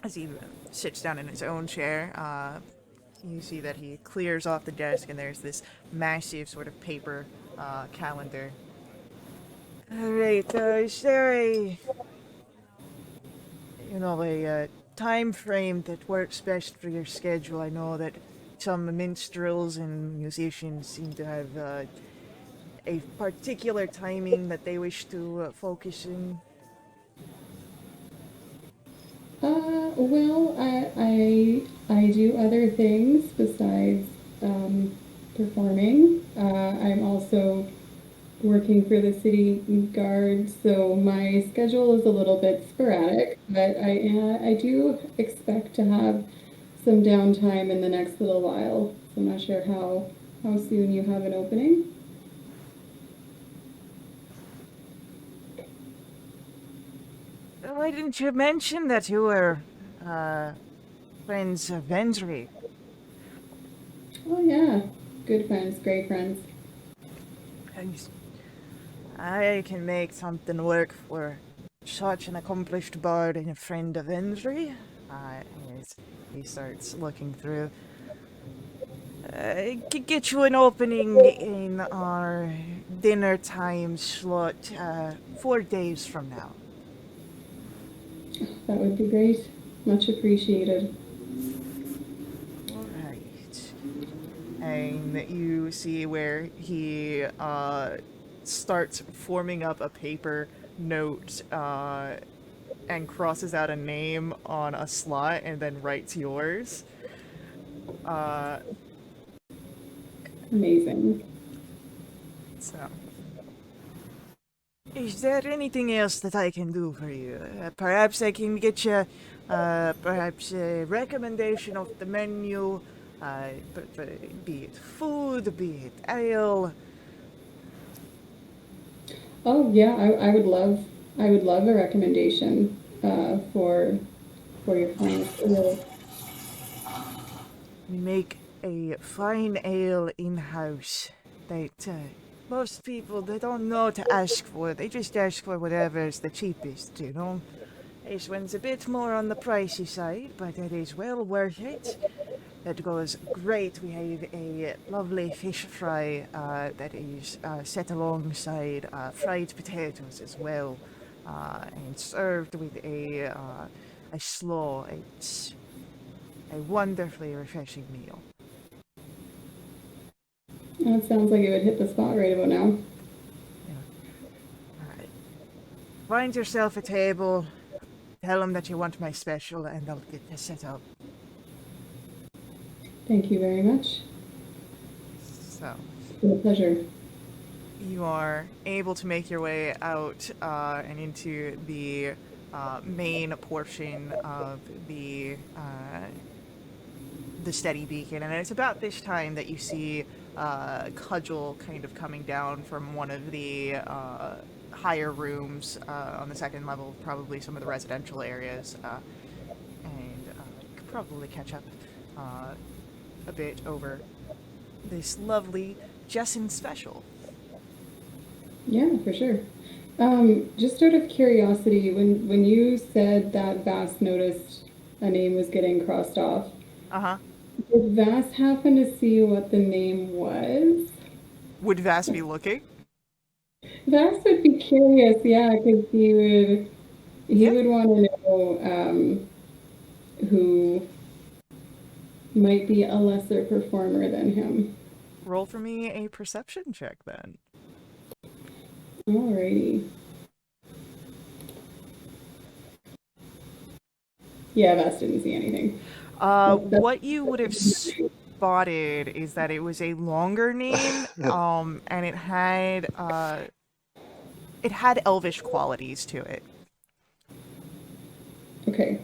as he sits down in his own chair, you see that he clears off the desk, and there's this massive sort of paper calendar. Alright, is there a time frame that works best for your schedule? I know that some minstrels and musicians seem to have a particular timing that they wish to focus in. Well, I do other things besides performing. I'm also working for the city guard, so my schedule is a little bit sporadic, but I do expect to have some downtime in the next little while. So I'm not sure how soon you have an opening. Why didn't you mention that you were friends of Vendry? Oh yeah, Good friends, great friends. I can make something work for such an accomplished bard and a friend of Endry. As he starts looking through. I could get you an opening in our dinner time slot 4 days from now. That would be great. Much appreciated. Alright. And you see where he starts forming up a paper note and crosses out a name on a slot and then writes yours. Amazing. So. Is there anything else that I can do for you? Perhaps I can get you, perhaps a recommendation of the menu, be it food, be it ale. Oh yeah, I would love a recommendation for your finest ale. We make a fine ale in-house that most people, they don't know to ask for. They just ask for whatever is the cheapest, you know? This one's a bit more on the pricey side, but it is well worth it. It goes great. We have a lovely fish fry that is set alongside fried potatoes as well, and served with a slaw. It's a wonderfully refreshing meal. That sounds like it would hit the spot right about now. Alright. Find yourself a table, tell them that you want my special, and I'll get this set up. Thank you very much. So, It's been a pleasure. you are able to make your way out and into the main portion of the steady beacon, and it's about this time that you see Cudgel kind of coming down from one of the higher rooms on the second level, probably some of the residential areas, and you could probably catch up a bit over this lovely Jessin special. Yeah, for sure. Just out of curiosity, when you said that Vass noticed a name was getting crossed off, Uh-huh. did Vass happen to see what the name was? Would Vass be looking? Vass would be curious, yeah, because he Yeah. would want to know who might be a lesser performer than him. Roll for me a perception check, then. Alrighty. Yeah, Vass didn't see anything. What you would have spotted is that it was a longer name, and it had elvish qualities to it. Okay.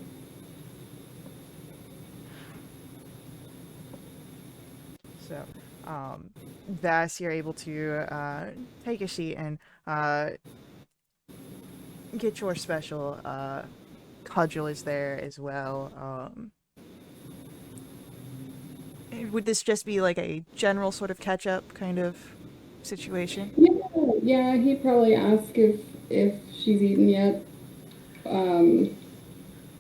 So, Vass, you're able to take a seat and get your special. Cudgel is there as well. Would this just be like a general sort of catch-up kind of situation? Yeah, he'd probably ask if she's eaten yet.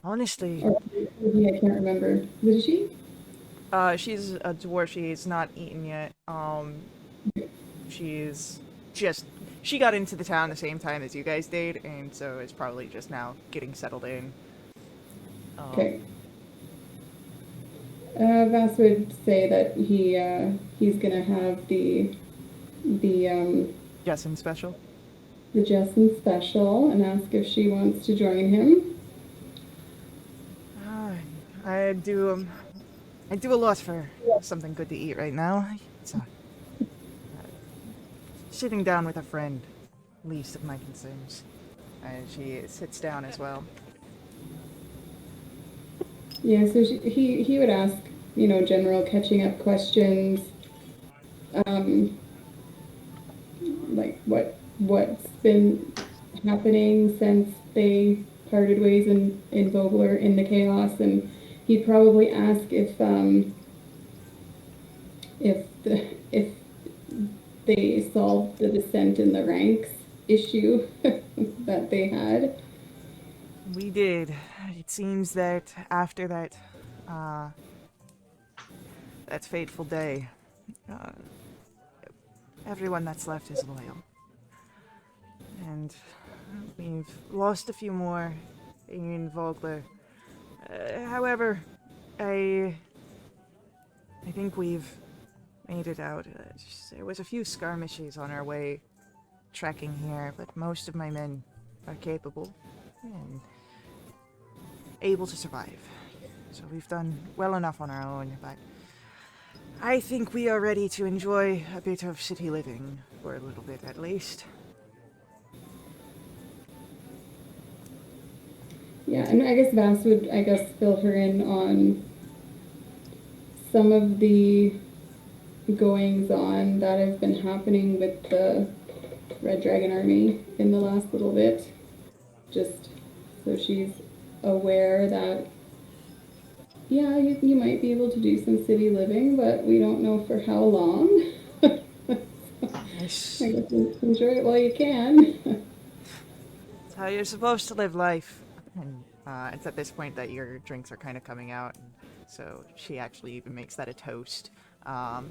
Honestly, Or maybe I can't remember. Did she? she's a dwarf. She's not eaten yet. She's just she got into the town the same time as you guys did, and so it's probably just now getting settled in. Okay. Vass would say that he's gonna have the Jessin special. Jessin special and ask if she wants to join him. I do a lot for something good to eat right now. It's sitting down with a friend, least of my concerns. And she sits down as well. Yeah, so he would ask, general catching up questions, like what's been happening since they parted ways in Vogler in the chaos, and he'd probably ask if if they solved the descent in the ranks issue that they had. We did. It seems that after that fateful day, uh, everyone that's left is loyal. And we've lost a few more in Vogler. However, I think we've made it out. There was a few skirmishes on our way trekking here, but most of my men are capable and able to survive. So we've done well enough on our own, but I think we are ready to enjoy a bit of city living for a little bit at least. Yeah, and I guess Vass would, fill her in on some of the goings on that have been happening with the Red Dragon Army in the last little bit. Just so she's aware that, yeah, you might be able to do some city living, but we don't know for how long. Yes. I guess enjoy it while you can. It's how you're supposed to live life. And it's at this point that your drinks are kind of coming out, and so she actually even makes that a toast. But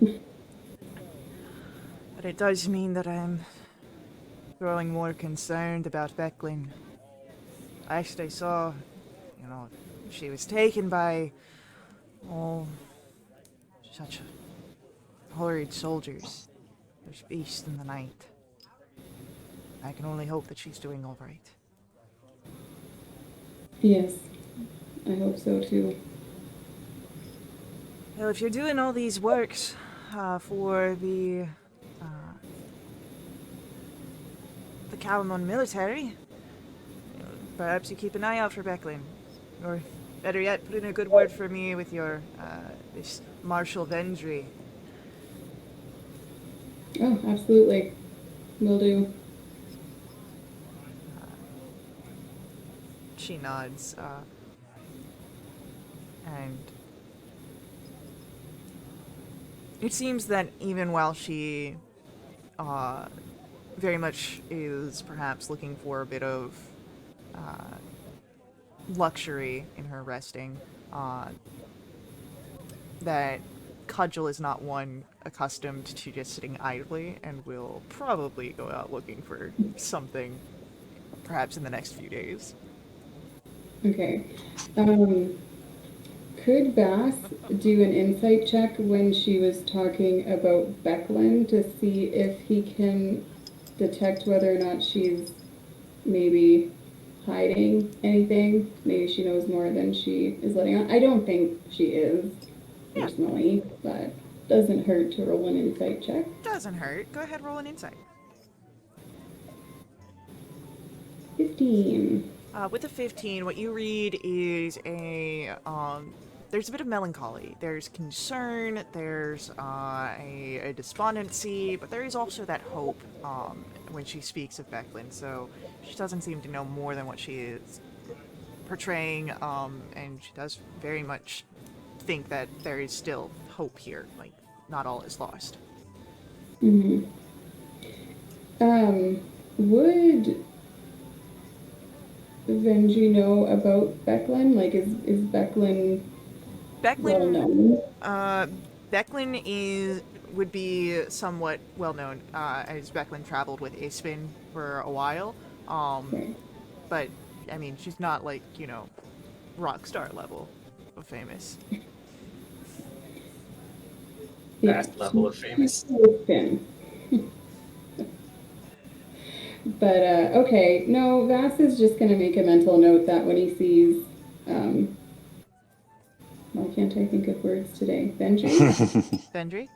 it does mean that I'm growing more concerned about Becklin. Last I saw, she was taken by such horrid soldiers. Those beasts in the night. I can only hope that she's doing all right. Yes, I hope so too. Well, if you're doing all these works for the Calamon military, perhaps you keep an eye out for Becklin. Or, better yet, put in a good word for me with your, this Marshal Vendry. Oh, absolutely. Will do. She nods, and it seems that even while she very much is perhaps looking for a bit of luxury in her resting, that Cudgel is not one accustomed to just sitting idly and will probably go out looking for something perhaps in the next few days. Okay. Could Bass do an insight check when she was talking about Becklin to see if he can detect whether or not she's maybe hiding anything? Maybe she knows more than she is letting on. I don't think she is, Yeah. personally, but doesn't hurt to roll an insight check. Doesn't hurt. Go ahead, roll an insight. 15. With a 15, what you read is there's a bit of melancholy. There's concern, there's a despondency, but there is also that hope when she speaks of Becklin. So she doesn't seem to know more than what she is portraying, and she does very much think that there is still hope here. Like, not all is lost. Mm-hmm. Would Venji know about Becklin? Like, is Becklin well known? Becklin would be somewhat well known, as Becklin traveled with Ispin for a while. Right. But I mean, she's not like, rock star level of famous. Vast level of famous. Been. But okay, no, Vass is just gonna make a mental note that when he sees, why can't I think of words today? Venji. Vendry?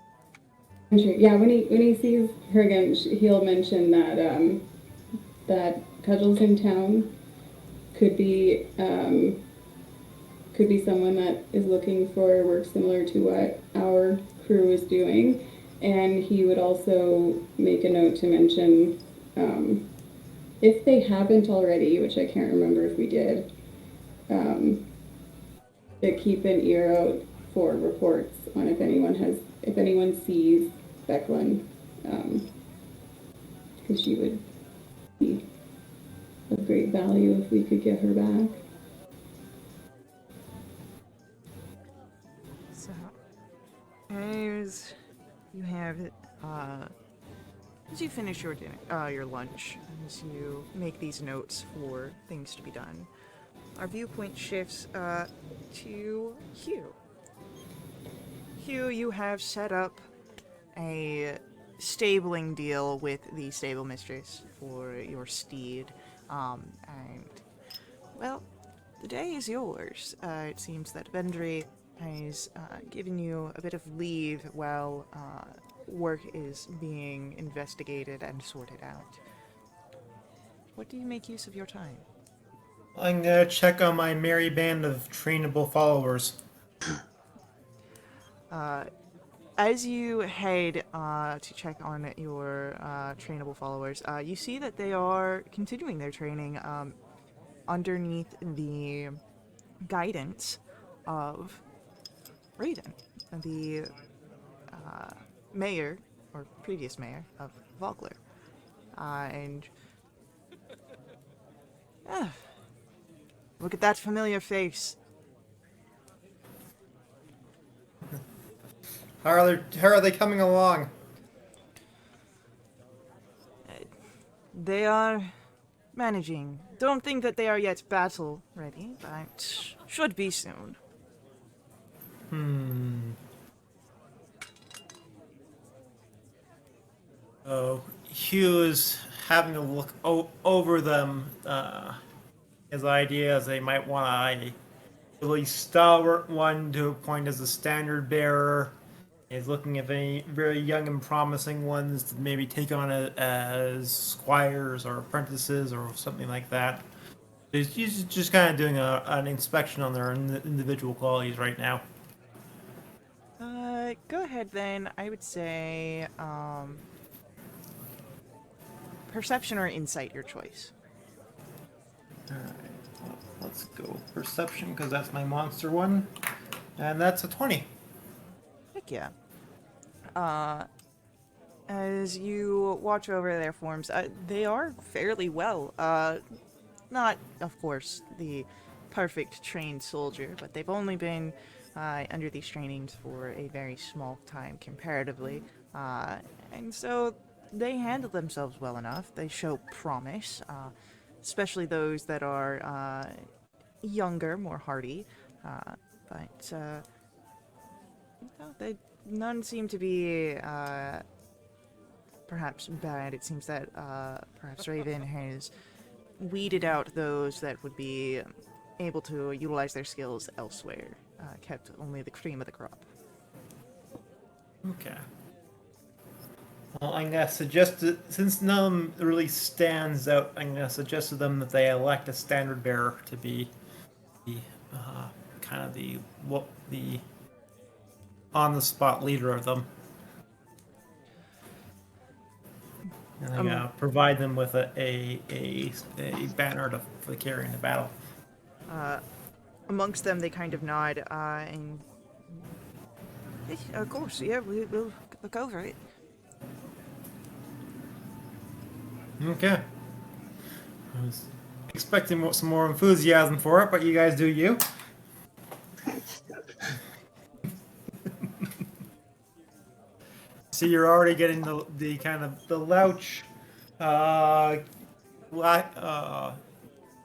Yeah, when he sees her again, he'll mention that that Cudgel's in town could be someone that is looking for work similar to what our crew is doing, and he would also make a note to mention, if they haven't already, which I can't remember if we did, to keep an ear out for reports on if anyone has if anyone sees Becklin, because she would be of great value if we could get her back. So, as you have, as you finish your dinner, your lunch, as you make these notes for things to be done, our viewpoint shifts to Hugh. Hugh, you have set up a stabling deal with the stable mistress for your steed, and well, the day is yours. It seems that Vendry has given you a bit of leave while work is being investigated and sorted out. What do you make use of your time? I'm gonna check on my merry band of trainable followers. As you head to check on your trainable followers, you see that they are continuing their training underneath the guidance of Raiden, the mayor, or previous mayor, of Vogler. And look at that familiar face. How are they coming along? They are managing. Don't think that they are yet battle ready, but should be soon. Oh, Hugh is having to look over them. His ideas they might want a really stalwart one to appoint as a standard bearer. He's looking at any very young and promising ones to maybe take on as squires or apprentices or something like that. He's just kind of doing an inspection on their individual qualities right now. Go ahead then. I would say, perception or insight, your choice. Alright, let's go with perception because that's my monster one. And that's a 20. Heck yeah. As you watch over their forms, they are fairly well. Not, of course, the perfect trained soldier, but they've only been under these trainings for a very small time comparatively. And so they handle themselves well enough. They show promise, especially those that are younger, more hardy. But no, none seem to be perhaps bad. It seems that perhaps Raven has weeded out those that would be able to utilize their skills elsewhere, kept only the cream of the crop. Okay. Well, I'm gonna suggest that since none of them really stands out, I'm gonna suggest to them that they elect a standard bearer to be the kind of the on the spot leader of them. And I'm gonna provide them with a banner for carrying the battle. Amongst them, they kind of nod, and of course, yeah, we'll look over it. Okay. I was expecting some more enthusiasm for it, but you guys do you. See, you're already getting the kind of the louch,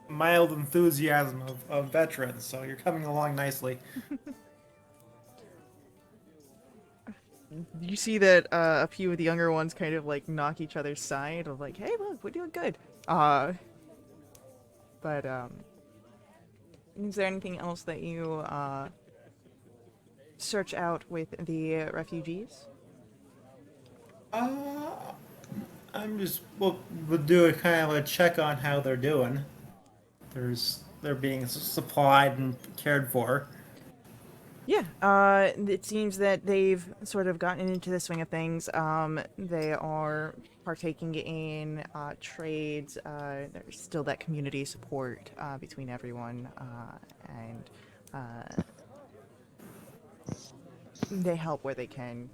mild enthusiasm of veterans, so you're coming along nicely. You see that a few of the younger ones kind of like knock each other's side of like, hey, look, we're doing good. But is there anything else that you search out with the refugees? I'm just we'll do a kind of a check on how they're doing. They're being supplied and cared for. Yeah, it seems that they've sort of gotten into the swing of things. They are partaking in trades. There's still that community support between everyone, and they help where they can.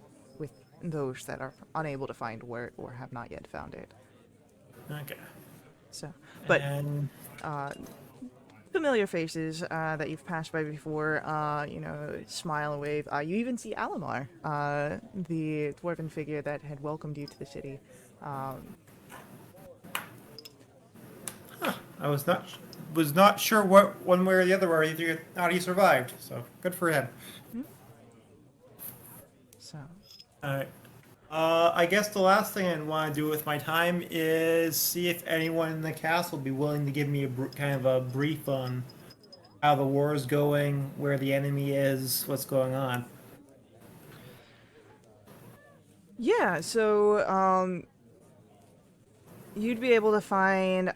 those that are unable to find work or have not yet found it. Okay. So, but And familiar faces that you've passed by before, smile and wave. You even see Alamar, the dwarven figure that had welcomed you to the city. I was not sure what one way or the other whether how he survived. So good for him. So, Alright. I guess the last thing I want to do with my time is see if anyone in the castle would be willing to give me kind of a brief on how the war is going, where the enemy is, what's going on. yeah, so you'd be able to find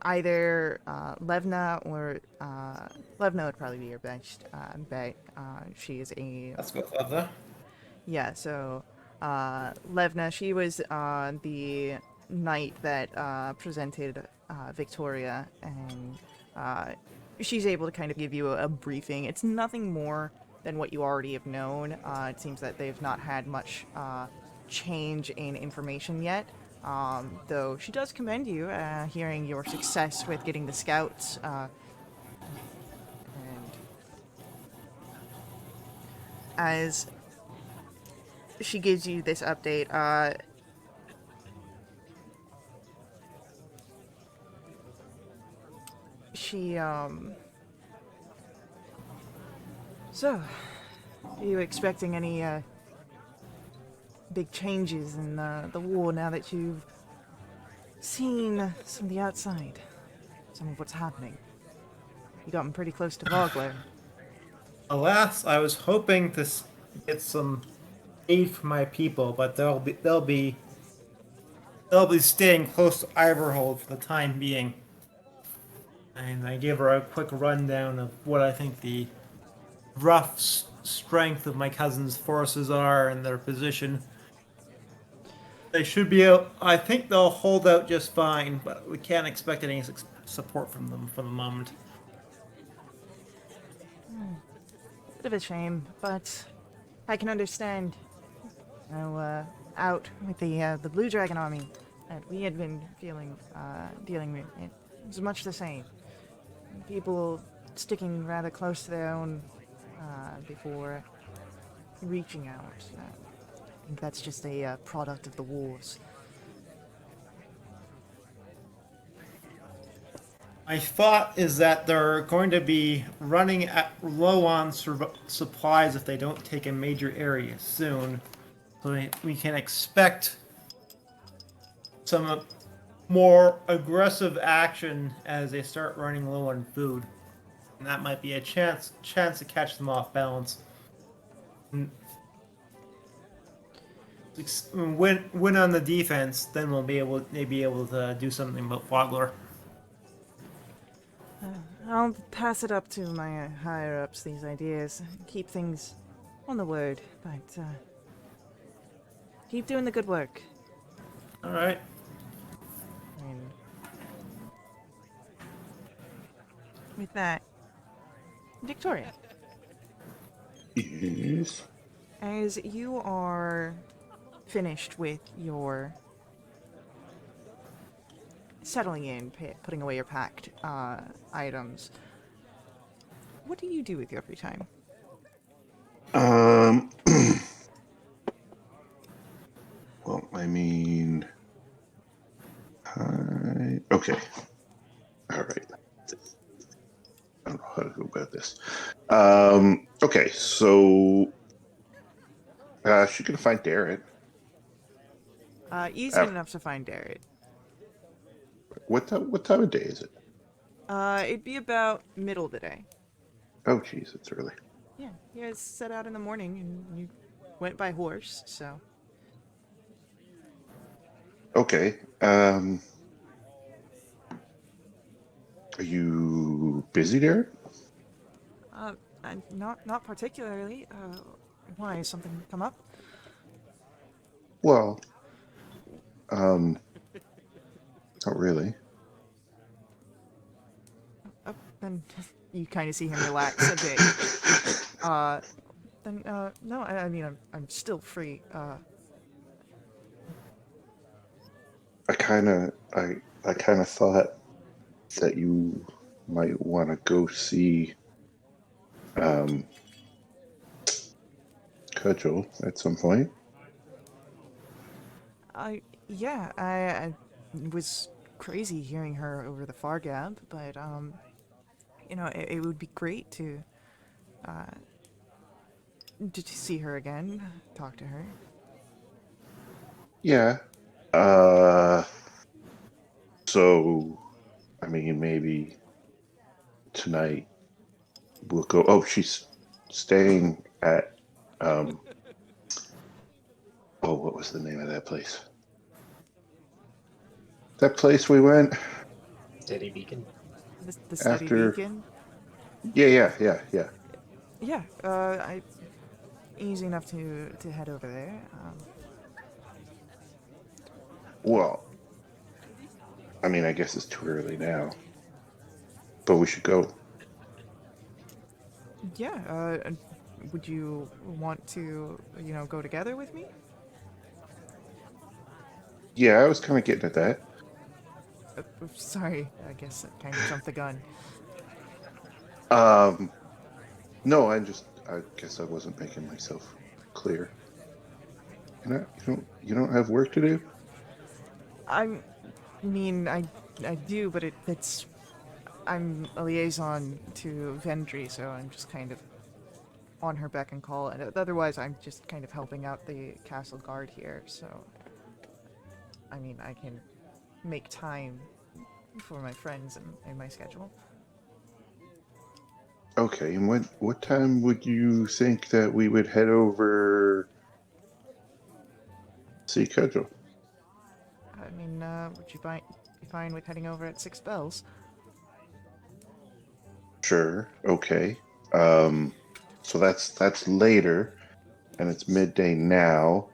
either Levna or Levna would probably be your best bet. She is a Let's go, Clever. yeah. So Levna, she was the knight that presented Victoria, and she's able to kind of give you a briefing. It's nothing more than what you already have known. It seems that they've not had much change in information yet. Though she does commend you, hearing your success with getting the scouts. And as she gives you this update, she, So, are you expecting any, big changes in the war now that you've seen some of the outside? Some of what's happening? You gotten pretty close to Vogler. Alas, I was hoping to get some aid from my people, but they'll be staying close to Iverhold for the time being. And I gave her a quick rundown of what I think the rough strength of my cousin's forces are and their position. They should be able. I think they'll hold out just fine, but we can't expect any support from them for the moment. Bit of a shame, but I can understand. Out with the Blue Dragon army that we had been dealing with, it was much the same. People sticking rather close to their own before reaching out. I think that's just a product of the wars. My thought is that they're going to be running low on supplies if they don't take a major area soon. So we can expect some more aggressive action as they start running low on food. And that might be a chance to catch them off balance. Win on the defense, then we'll be able to do something about Fogler. I'll pass it up to my higher ups, these ideas. Keep things on the word, but keep doing the good work. All right. And with that, Victoria, Yes. as you are finished with your settling in, putting away your packed items, what do you do with your free time? Well, I mean, okay. All right. I don't know how to go about this. Okay, so she can find Darren. Easy enough to find Darren. What time of day is it? It'd be about middle of the day. Oh, geez, it's early. Yeah, you guys set out in the morning and you went by horse, so. Okay. Are you busy, Darren? Not particularly. Why, is something come up? Well, not really. Oh, then you kind of see him relax a bit. Then, no, I mean, I'm still free. I kind of thought that you might want to go see Cudgel at some point. Yeah, I was crazy hearing her over the far gap, but, you know, it would be great to see her again, talk to her. Yeah. So, I mean, maybe tonight we'll go. Oh, she's staying at, um, oh, what was the name of that place? That place we went Steady beacon. The steady after. beacon? Yeah. Yeah, easy enough to head over there. Well, I mean, I guess it's too early now, but we should go. Yeah, would you want to, you know, go together with me? Yeah, I was kind of getting at that. Sorry, I guess I kind of jumped the gun. Um, no, I guess I wasn't making myself clear. You don't have work to do? I mean, I do, but I'm a liaison to Vendry, so I'm just kind of on her beck and call, and otherwise I'm just kind of helping out the castle guard here, so I mean, I can make time for my friends in my schedule. Okay, and what time would you think that we would head over see Cudgel? I mean, would you be fine with heading over at 6 bells? Sure. Okay. So that's later, and it's midday now.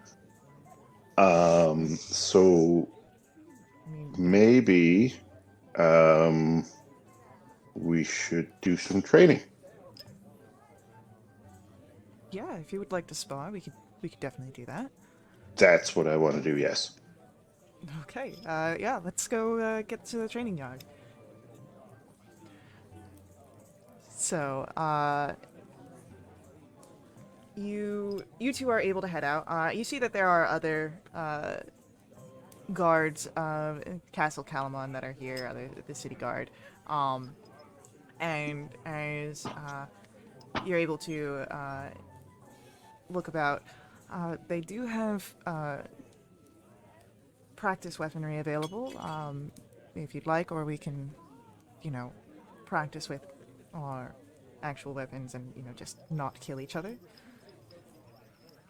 So I mean, maybe um we should do some training. yeah, if you would like to spa, we could definitely do that. That's what I want to do. Yes. Okay, yeah, let's go get to the training yard. So, you two are able to head out. You see that there are other guards of Castle Calamon that are here, the city guard. And as you're able to look about, they do have practice weaponry available, if you'd like, or we can, you know, practice with our actual weapons and, you know, just not kill each other.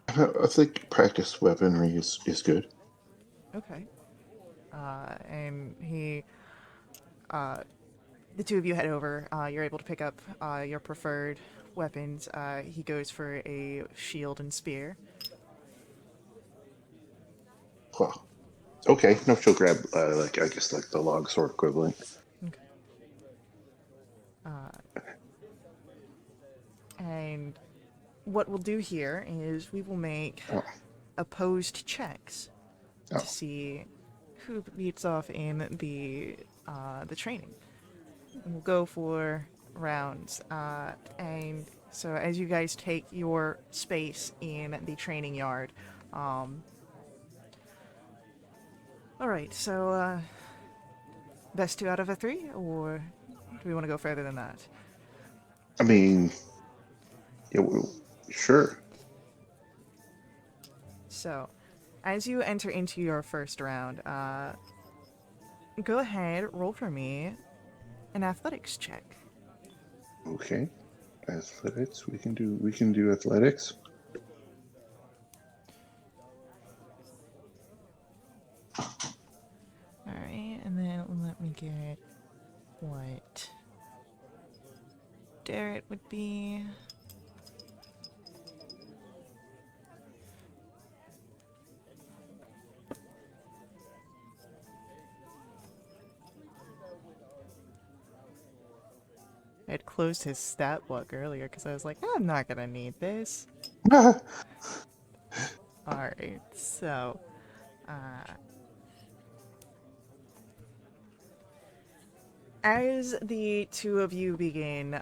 I think practice weaponry is good. Okay. And the two of you head over. You're able to pick up your preferred weapons. He goes for a shield and spear. Well, okay. No, she'll grab like I guess like the log sword equivalent. Okay. And what we'll do here is we will make Oh, opposed checks oh. to see who beats off in the training. And we'll go for rounds. And so as you guys take your space in the training yard, all right. So best 2 out of 3, or do we want to go further than that? I mean, yeah, well, sure. So, as you enter into your first round, go ahead, roll for me an athletics check. Okay. Athletics. We can do athletics. Alright, and then let me get what Darrett would be. I had closed his stat book earlier because I was like, I'm not gonna need this. Alright, so, as the two of you begin,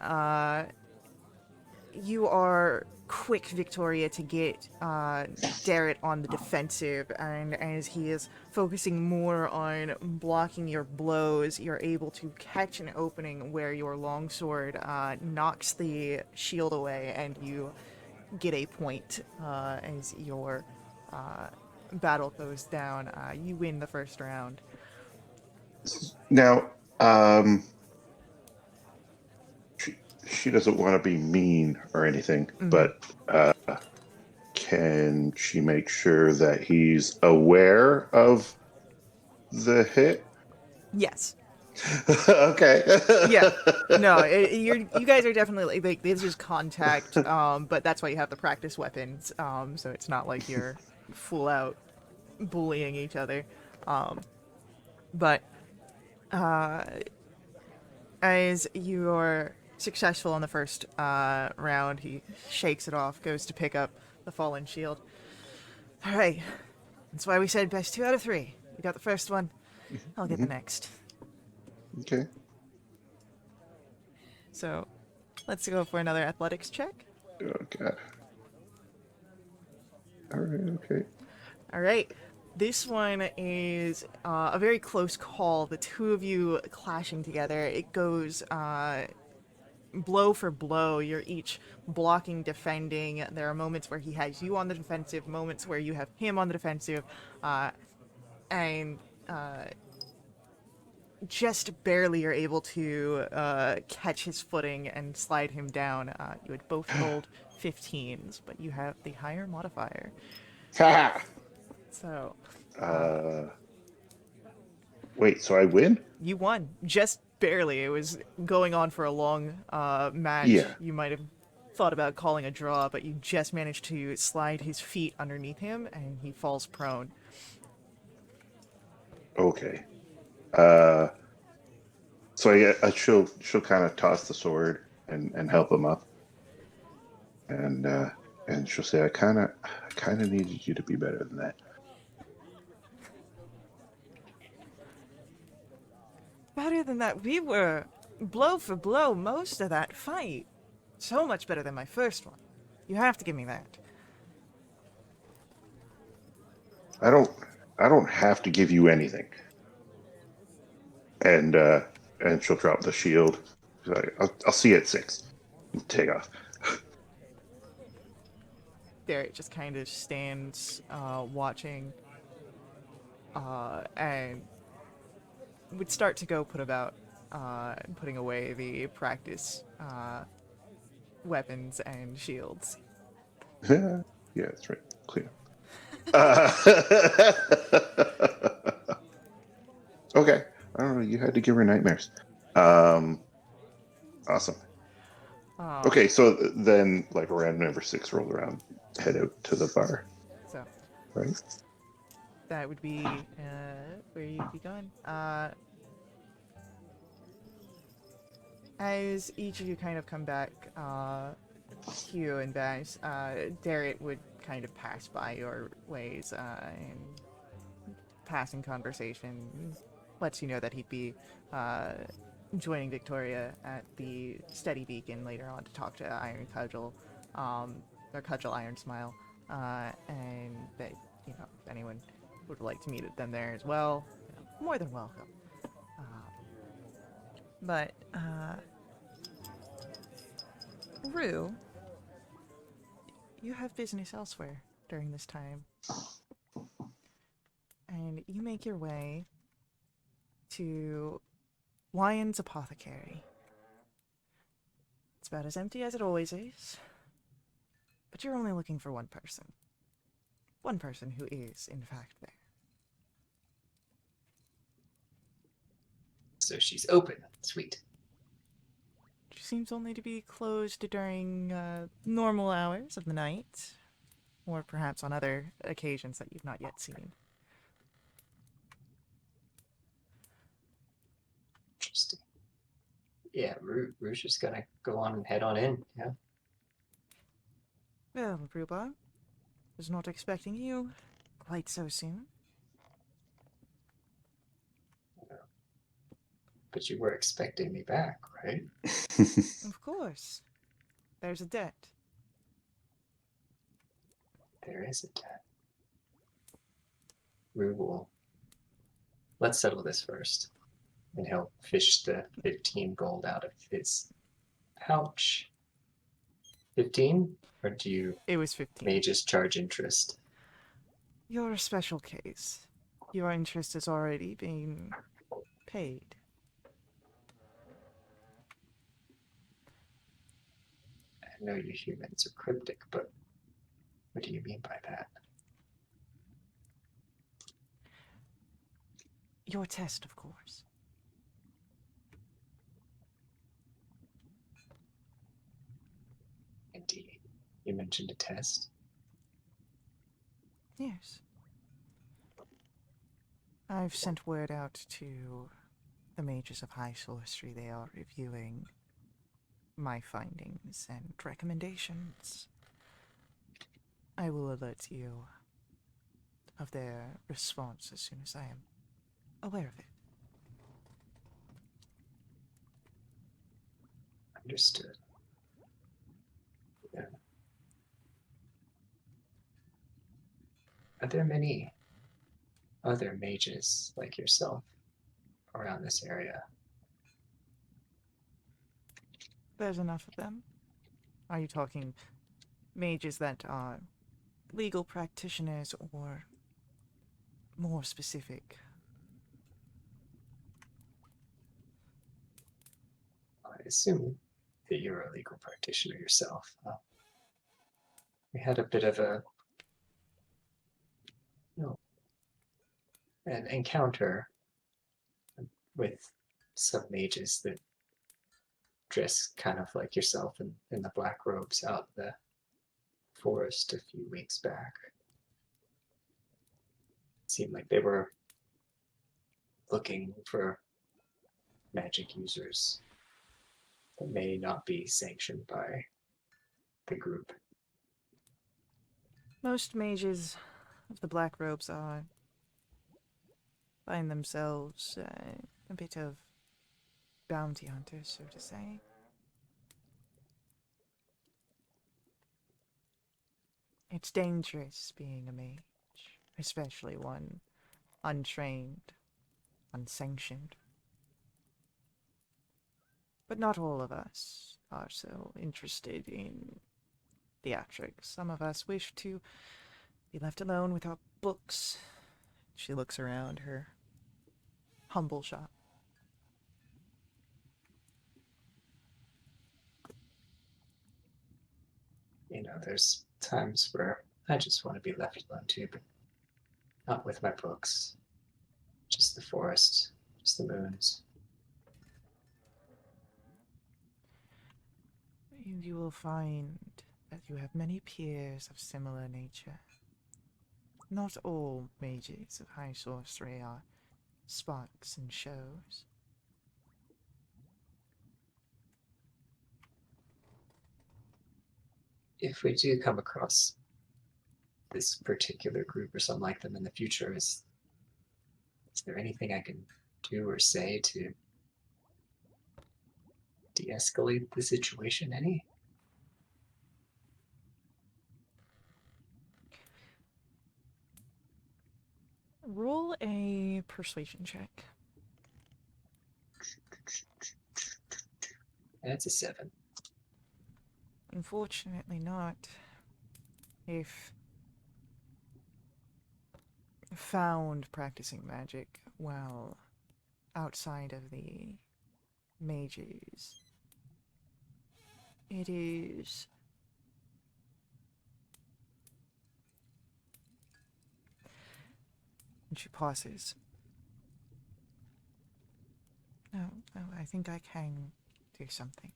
you are quick, Victoria, to get Darrett on the defensive, and as he is focusing more on blocking your blows, you're able to catch an opening where your longsword knocks the shield away, and you get a point as your battle goes down. You win the first round. Now, she doesn't want to be mean or anything, but can she make sure that he's aware of the hit? Yes. Okay. Yeah. No, you guys are definitely like this is contact, but that's why you have the practice weapons. So it's not like you're full out bullying each other. But as you're successful in the first round, he shakes it off, goes to pick up the fallen shield. All right, that's why we said best 2 out of 3. You got the first one. I'll get the next. Okay. So, let's go for another athletics check. Oh God. All right. Okay. All right. This one is a very close call. The two of you clashing together. It goes blow for blow. You're each blocking, defending. There are moments where he has you on the defensive, moments where you have him on the defensive, and just barely are able to catch his footing and slide him down. You had both rolled 15s, but you have the higher modifier. So, wait, so I win? you won. Just barely. It was going on for a long match. Yeah. You might have thought about calling a draw, but you just managed to slide his feet underneath him, and he falls prone. Okay. So she'll kind of toss the sword and help him up, and she'll say, I kind of needed you to be better than that. Better than that, we were blow for blow most of that fight. So much better than my first one. You have to give me that. I don't have to give you anything. And she'll drop the shield. She's like, I'll see you at 6. And take off. Derek just kind of stands watching and would start to go put about putting away the practice weapons and shields. Yeah, that's right. Clean up. Okay. I don't know. You had to give her nightmares. Awesome. Okay, so then, like, round number 6 rolled around, head out to the bar. So Right? that would be where you'd be going. As each of you kind of come back, Hugh and Bash, Darrett would kind of pass by your ways and passing conversation lets you know that he'd be joining Victoria at the Steady Beacon later on to talk to Iron Cudgel, or Cudgel Iron Smile, and that, you know, if anyone would like to meet them there as well, you know, more than welcome. But, Rue, you have business elsewhere during this time. And you make your way to Lyon's Apothecary. It's about as empty as it always is, but you're only looking for one person. One person who is, in fact, there. So she's open. Sweet. She seems only to be closed during normal hours of the night, or perhaps on other occasions that you've not yet seen. Interesting. Yeah, Rouge is gonna go on and head on in. Yeah. Well, Ruba, was not expecting you quite so soon. But you were expecting me back, right? Of course. There's a debt. There is a debt. Rule. Let's settle this first. And he'll fish the 15 gold out of his pouch. 15? Or do you It was 15. mages charge interest? You're a special case. Your interest has already been paid. I know you humans are cryptic, but what do you mean by that? Your test, of course. Indeed. You mentioned a test. Yes. I've sent word out to the mages of high sorcery. They are reviewing my findings and recommendations. I will alert you of their response as soon as I am aware of it. Understood. Yeah. Are there many other mages like yourself around this area? There's enough of them. Are you talking mages that are legal practitioners or more specific? I assume that you're a legal practitioner yourself. We had a bit of an encounter with some mages that dress kind of like yourself in the black robes out in the forest a few weeks back. It seemed like they were looking for magic users that may not be sanctioned by the group. Most mages of the black robes are find themselves a bit of bounty hunters, so to say. It's dangerous being a mage, especially one untrained, unsanctioned. But not all of us are so interested in theatrics. Some of us wish to be left alone with our books. She looks around her humble shop. You know, there's times where I just want to be left alone too, but not with my books. Just the forest, just the moons. You will find that you have many peers of similar nature. Not all mages of high sorcery are sparks and shows. If we do come across this particular group or something like them in the future, is there anything I can do or say to de-escalate the situation any? Roll a persuasion check. That's a 7. Unfortunately not. If found practicing magic while outside of the mages, it is and she pauses. No, I think I can do something.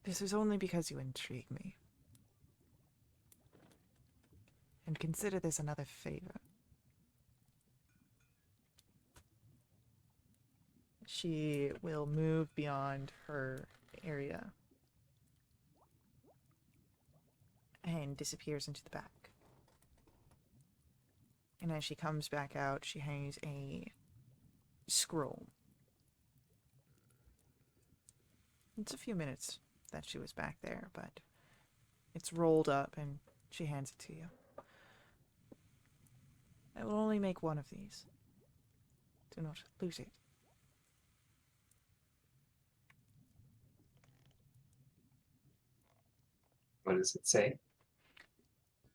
This is only because you intrigue me. And consider this another favor. she will move beyond her area and disappears into the back. And as she comes back out, she hangs a scroll. It's a few minutes that she was back there, but it's rolled up and she hands it to you. I will only make one of these. Do not lose it. What does it say?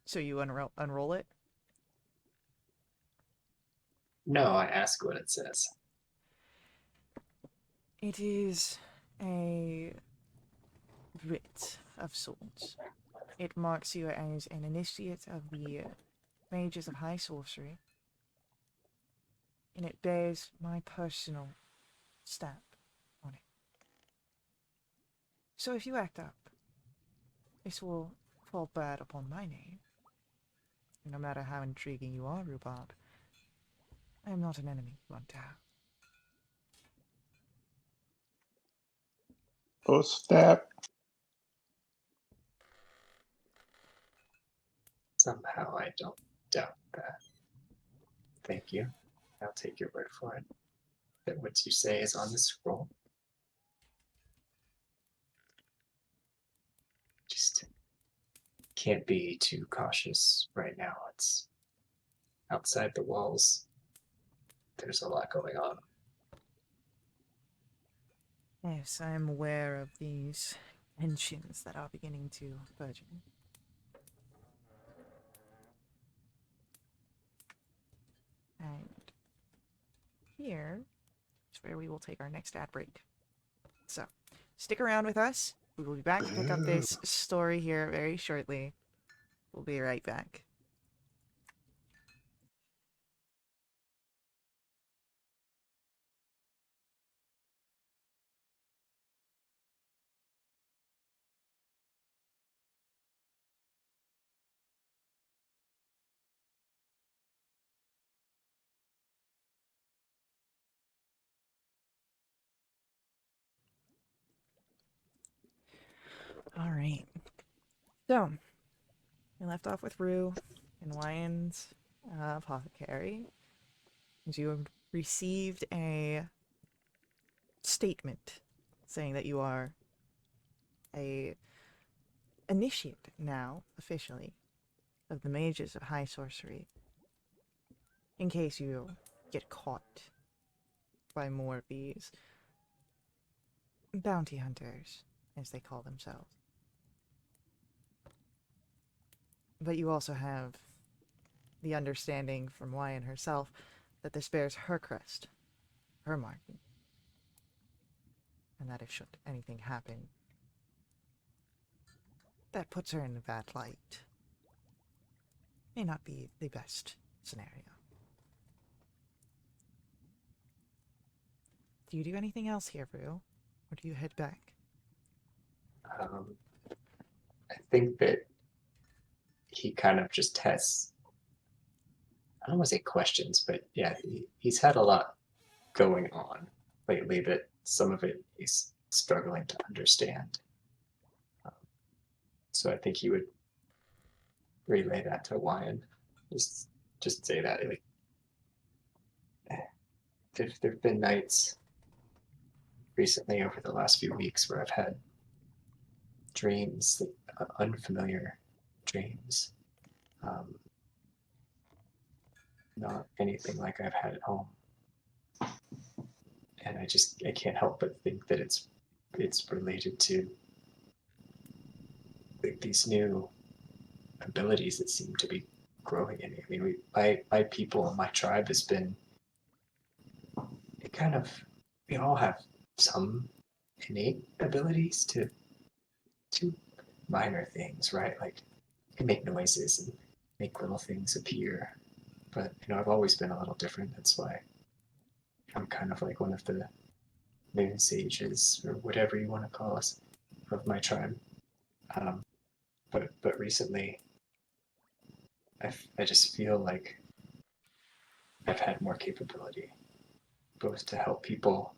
So you unroll it? No, I ask what it says. It is a writ of sorts. It marks you as an initiate of the mages of high sorcery, and it bears my personal stamp on it. So if you act up, this will fall bad upon my name. And no matter how intriguing you are, Rhubarb, I am not an enemy you want to have. Oh, snap. Somehow I don't doubt that. Thank you. I'll take your word for it. That what you say is on the scroll. Just can't be too cautious right now. It's outside the walls. There's a lot going on. Yes, I am aware of these tensions that are beginning to burgeon. And here is where we will take our next ad break. So, stick around with us. We will be back to pick up this story here very shortly. We'll be right back. All right. So, we left off with Rue and Wyand's apothecary. You have received a statement saying that you are a initiate now, officially, of the mages of high sorcery. In case you get caught by more of these bounty hunters, as they call themselves. But you also have the understanding from Wyand herself that this bears her crest, her marking. And that if should anything happen, that puts her in a bad light. May not be the best scenario. Do you do anything else here, Rue? Or do you head back? I think that he kind of just has, I don't want to say questions, but yeah, he's had a lot going on lately that some of it he's struggling to understand. So I think he would relay that to Wyan. Just say that like there've been nights recently over the last few weeks where I've had dreams, unfamiliar dreams, not anything like I've had at home, and I can't help but think that it's related to like these new abilities that seem to be growing in me. I mean, my people, my tribe has been it kind of we all have some innate abilities to minor things, right? Like you can make noises and make little things appear. But I've always been a little different. That's why I'm kind of like one of the moon sages or whatever you want to call us of my tribe. But recently, I just feel like I've had more capability, both to help people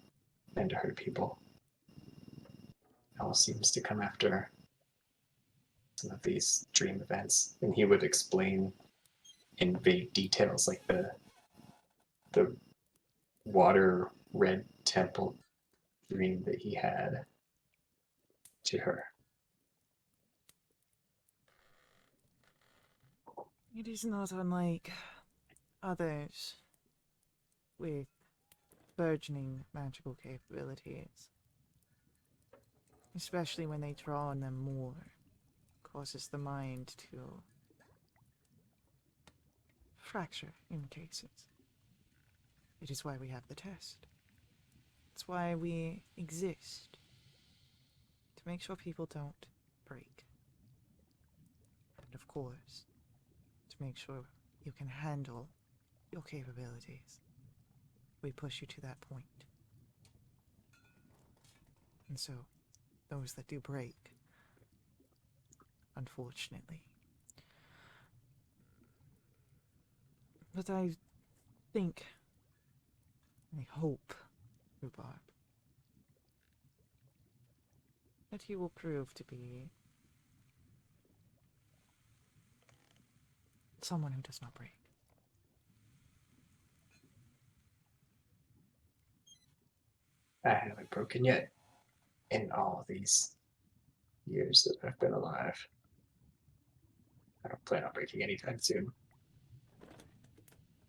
and to hurt people. It all seems to come after some of these dream events. And he would explain in vague details, like the water red temple dream that he had to her. It is not unlike others with burgeoning magical capabilities. Especially when they draw on them more, causes the mind to fracture in cases. It is why we have the test. It's why we exist. To make sure people don't break. And of course, to make sure you can handle your capabilities. We push you to that point. And so, those that do break, unfortunately. But I think, I hope, Rhubarb, that you will prove to be someone who does not break. I haven't broken yet in all these years that I've been alive. I don't plan on breaking anytime soon.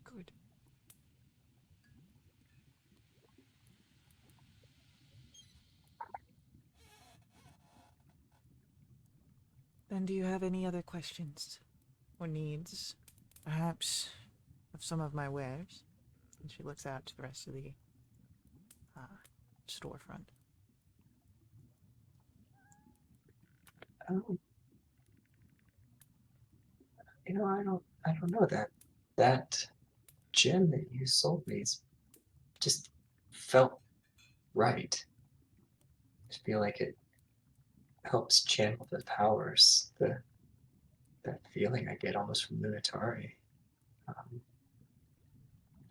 Good. Then do you have any other questions or needs, perhaps, of some of my wares? And she looks out to the rest of the storefront. Oh, I don't know that gem that you sold me just felt right. I feel like it helps channel the powers, that feeling I get almost from Lunatari.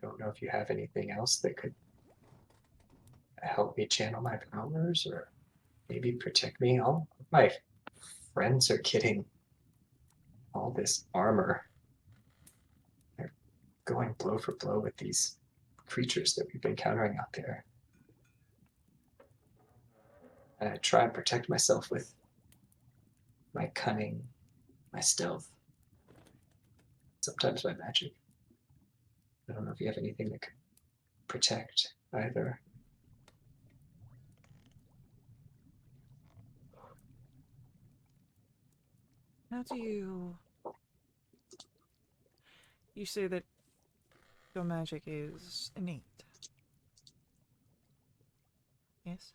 Don't know if you have anything else that could help me channel my powers or maybe protect me. All my friends are getting all this armor. They're going blow for blow with these creatures that we've been encountering out there. And I try and protect myself with my cunning, my stealth, sometimes my magic. I don't know if you have anything that could protect either. How do you... You say that your magic is innate. Yes?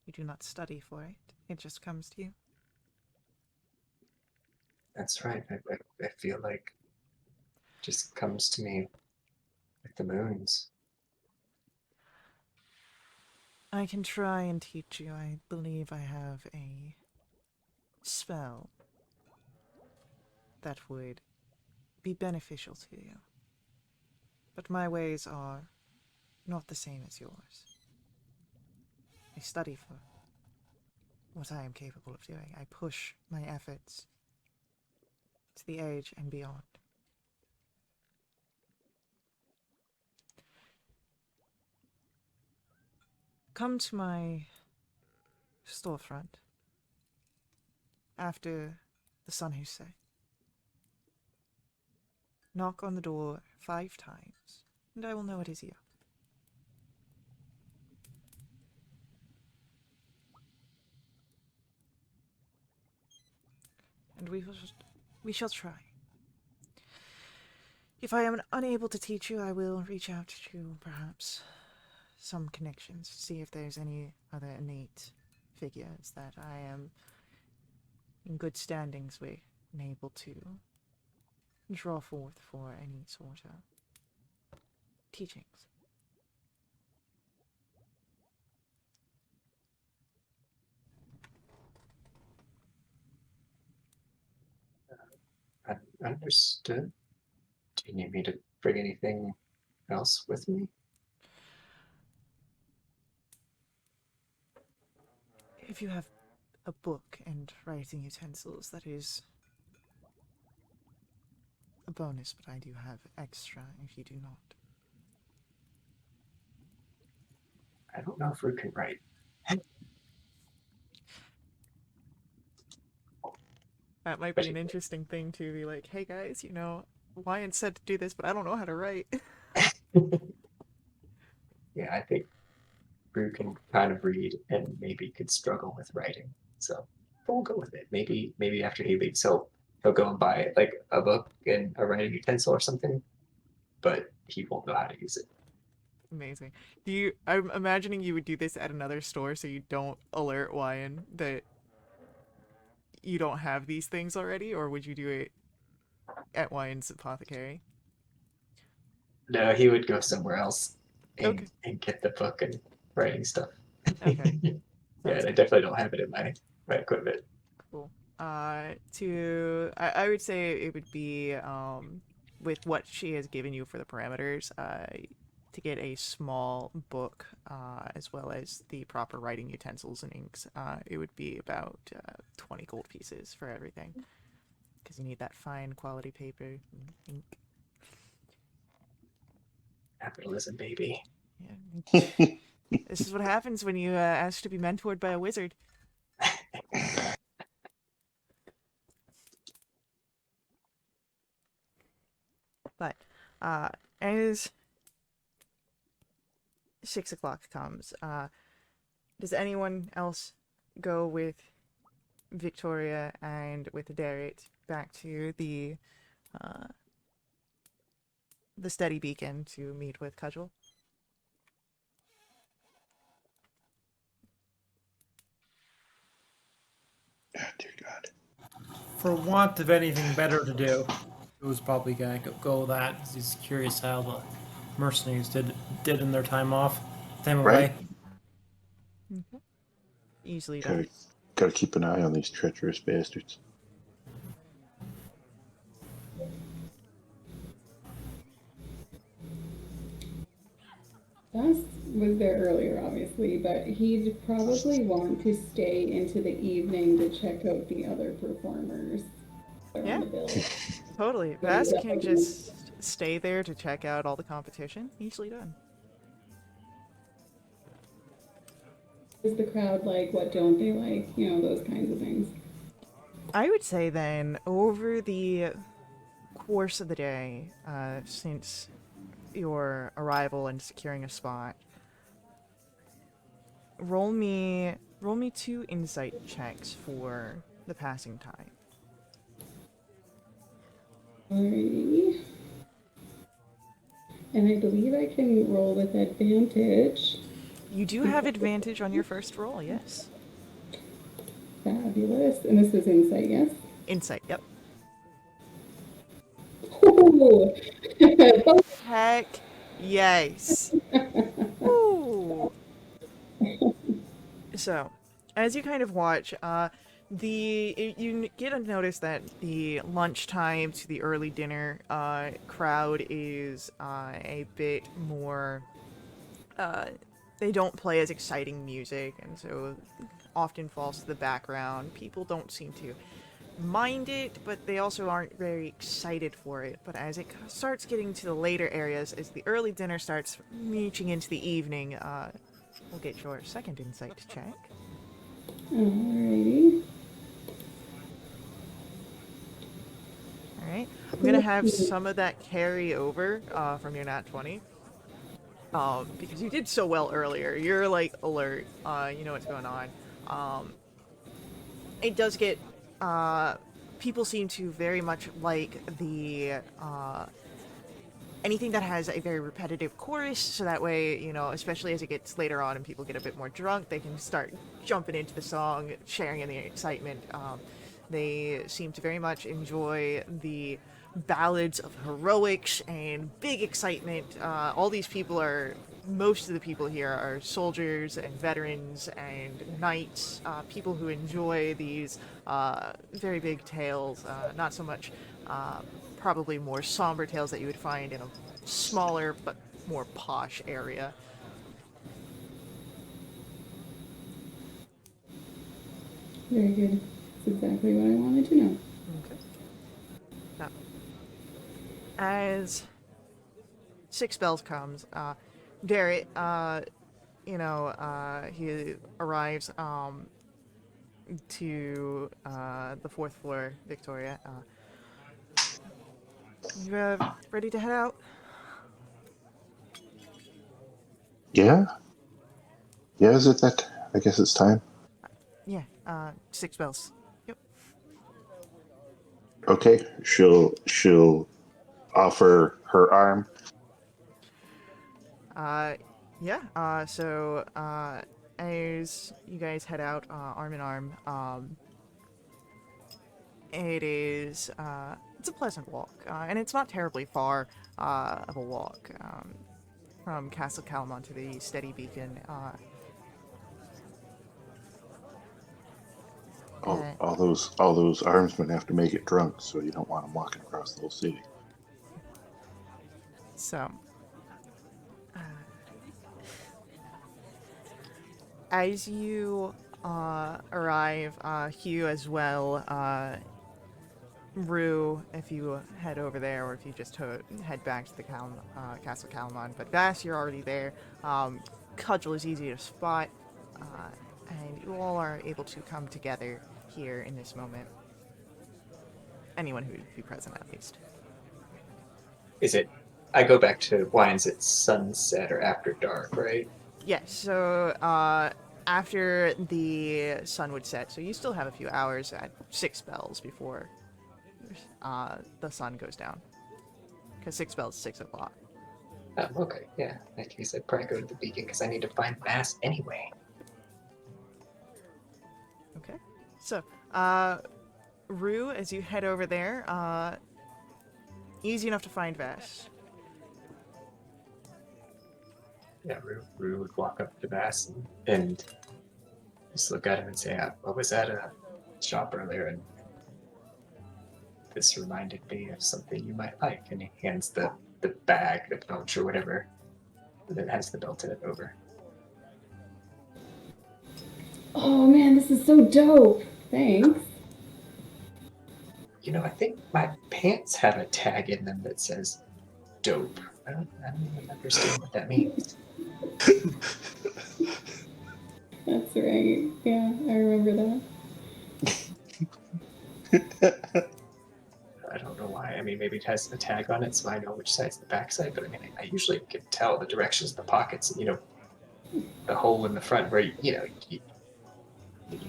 You do not study for it. It just comes to you. That's right. I feel like it just comes to me with the moons. I can try and teach you. I believe I have a spell that would be beneficial to you. But my ways are not the same as yours. I study for what I am capable of doing. I push my efforts to the edge and beyond. Come to my storefront after the sun has set. Knock on the door 5 times, and I will know it is you. And we shall try. If I am unable to teach you, I will reach out to perhaps some connections, see if there's any other innate figures that I am in good standings with and able to draw forth for any sort of teachings. Understood. Do you need me to bring anything else with me? if you have a book and writing utensils, that is a bonus, but I do have extra if you do not. I don't know if we can write. That might be an interesting thing to be like, hey guys, you know, Wyan said to do this, but I don't know how to write. Yeah, I think Brew can kind of read and maybe could struggle with writing. So we'll go with it. Maybe after he leaves, he'll go and buy like a book and a writing utensil or something, but he won't know how to use it. Amazing. I'm imagining you would do this at another store so you don't alert Wyan that you don't have these things already, or would you do it at Wyan's apothecary? No, he would go somewhere else Okay. and get the book and writing stuff. Okay. Yeah, Sounds and I good. definitely don't have it in my equipment. Cool. I would say it would be with what she has given you for the parameters, to get a small book, as well as the proper writing utensils and inks. It would be about 20 gold pieces for everything, because you need that fine quality paper and ink. Capitalism, baby. Yeah. This is what happens when you ask to be mentored by a wizard. But as 6 o'clock comes, does anyone else go with Victoria and with Derek back to the steady beacon to meet with Cudgel? Ah, dear God. For want of anything better to do, it was probably gonna go with that because he's curious how the mercenaries did in their time off, time Right? away. Okay. Easily done. Gotta keep an eye on these treacherous bastards. Gus was there earlier, obviously, but he'd probably want to stay into the evening to check out the other performers that are Yeah. on the bill. Totally. Vass can just stay there to check out all the competition. Easily done. Is the crowd like? What don't they like? You know, those kinds of things. I would say then, over the course of the day, since your arrival and securing a spot, roll me 2 insight checks for the passing time. Alrighty. And I believe I can roll with advantage. You do have advantage on your first roll, yes. Fabulous. And this is insight, yes? Insight, yep. Ooh. Heck yes. Ooh. So, as you kind of watch, you get a notice that the lunchtime to the early dinner crowd is a bit more. They don't play as exciting music, and so often falls to the background. People don't seem to mind it, but they also aren't very excited for it. But as it starts getting to the later areas, as the early dinner starts reaching into the evening, we'll get your second insight check. Alrighty. Alright. I'm gonna have some of that carry over from your nat 20. Because you did so well earlier. You're like alert. You know what's going on. It does get people seem to very much like the anything that has a very repetitive chorus, so that way, you know, especially as it gets later on and people get a bit more drunk, they can start jumping into the song, sharing in the excitement. They seem to very much enjoy the ballads of heroics and big excitement. Most of the people here are soldiers and veterans and knights, people who enjoy these very big tales, not so much probably more somber tales that you would find in a smaller but more posh area. Very good. That's exactly what I wanted to know. Okay. Now, as six bells comes, Derek, he arrives to the fourth floor, Victoria. You ready to head out? Yeah? Yeah, is it that? I guess it's time. Yeah, six bells. Yep. Okay, she'll offer her arm. Uh, yeah, as you guys head out, arm in arm, it's a pleasant walk, and it's not terribly far, of a walk, from Castle Calmon to the Steady Beacon, uh, All those armsmen have to make it drunk, so you don't want them walking across the whole city. so, as you, arrive, Hugh as well, Rue, if you head over there, or if you just head back to the Castle Calamon. But Vass, you're already there. Cudgel is easy to spot, and you all are able to come together here in this moment. Anyone who would be present, at least. Is it? I go back to why is it sunset or after dark, right? Yes, so after the sun would set, so you still have a few hours at six bells before the sun goes down. Because six bells, 6 o'clock. Okay, yeah. In that case, I'd probably go to the beacon because I need to find Mass anyway. Okay. So, Rue, as you head over there, easy enough to find Vash. Yeah, Rue would walk up to Mass and just look at him and say, I was at a shop earlier and this reminded me of something you might like. And he hands the bag, the pouch or whatever that has the belt in it over. Oh man, this is so dope. Thanks. You know, I think my pants have a tag in them that says dope. I don't even understand what that means. That's right. Yeah, I remember that. I don't know why. I mean, maybe it has a tag on it so I know which side's the back side, but I mean, I usually can tell the directions of the pockets and, the hole in the front where, you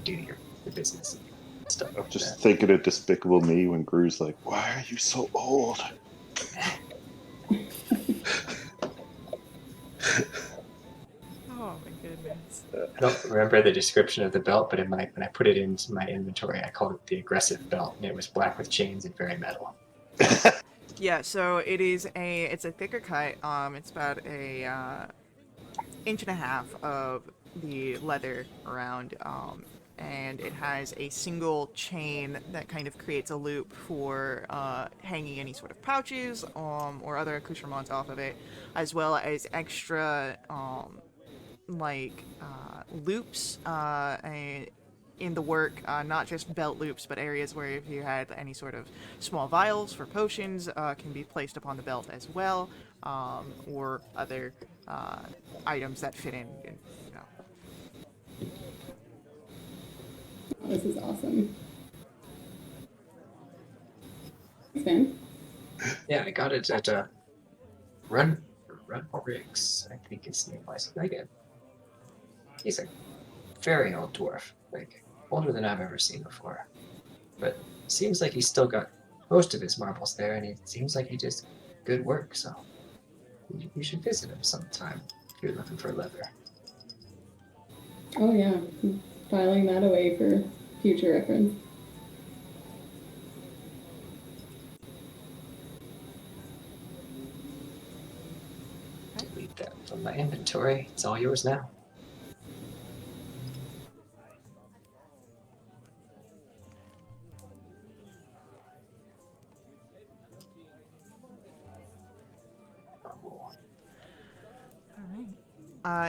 do your business and stuff like Just that. thinking of Despicable Me when Gru's like, "Why are you so old?" Oh my goodness. I don't remember the description of the belt, but when I put it into my inventory, I called it the aggressive belt, and it was black with chains and very metal. Yeah, so it's a thicker cut. It's about a inch and a half of the leather around, and it has a single chain that kind of creates a loop for hanging any sort of pouches, or other accoutrements off of it, as well as extra loops in the work, not just belt loops, but areas where if you had any sort of small vials for potions can be placed upon the belt as well, or other items that fit in. Oh, this is awesome. Thanks, man. Yeah, I got it at Run Riggs, I think his name was. He's a very old dwarf, like older than I've ever seen before. But seems like he's still got most of his marbles there, and it seems like he does good work. So you should visit him sometime if you're looking for leather. Oh yeah, filing that away for future reference. Delete that from my inventory. It's all yours now.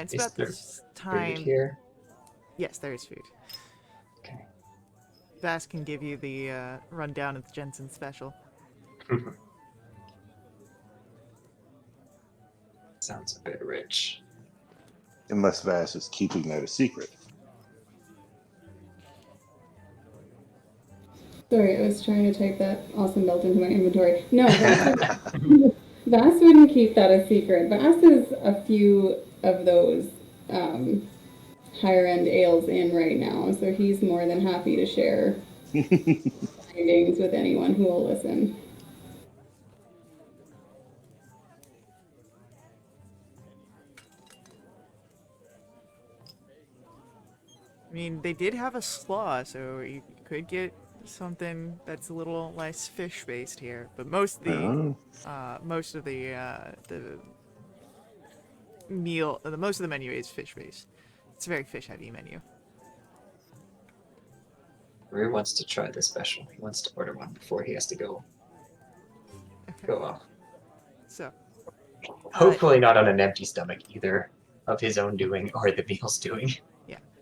It's Is about there this food time. here? Yes, there is food. Okay. Vass can give you the rundown of the Jensen special. Sounds a bit rich. Unless Vass is keeping that a secret. Sorry, I was trying to type that awesome belt into my inventory. No, Vass wouldn't keep that a secret. Vass is a few of those higher end ales in right now, so he's more than happy to share findings with anyone who will listen. I mean, they did have a slaw, so you could get something that's a little less fish-based here. But most of the meal, most of the menu is fish-based. It's a very fish-heavy menu. Rue wants to try the special. He wants to order one before he has to go off. So, Hopefully not on an empty stomach either, of his own doing or the meal's doing.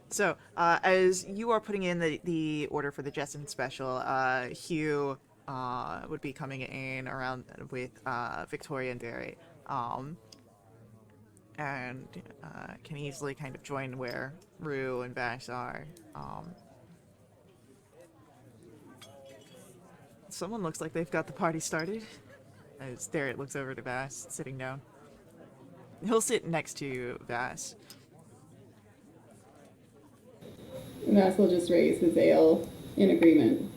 So, as you are putting in the order for the Jessen special, Hugh would be coming in around with Victoria and Derry, and can easily kind of join where Rue and Vash are. Someone looks like they've got the party started. As Derry looks over to Vass, sitting down. He'll sit next to Vass. Vass will just raise his ale in agreement.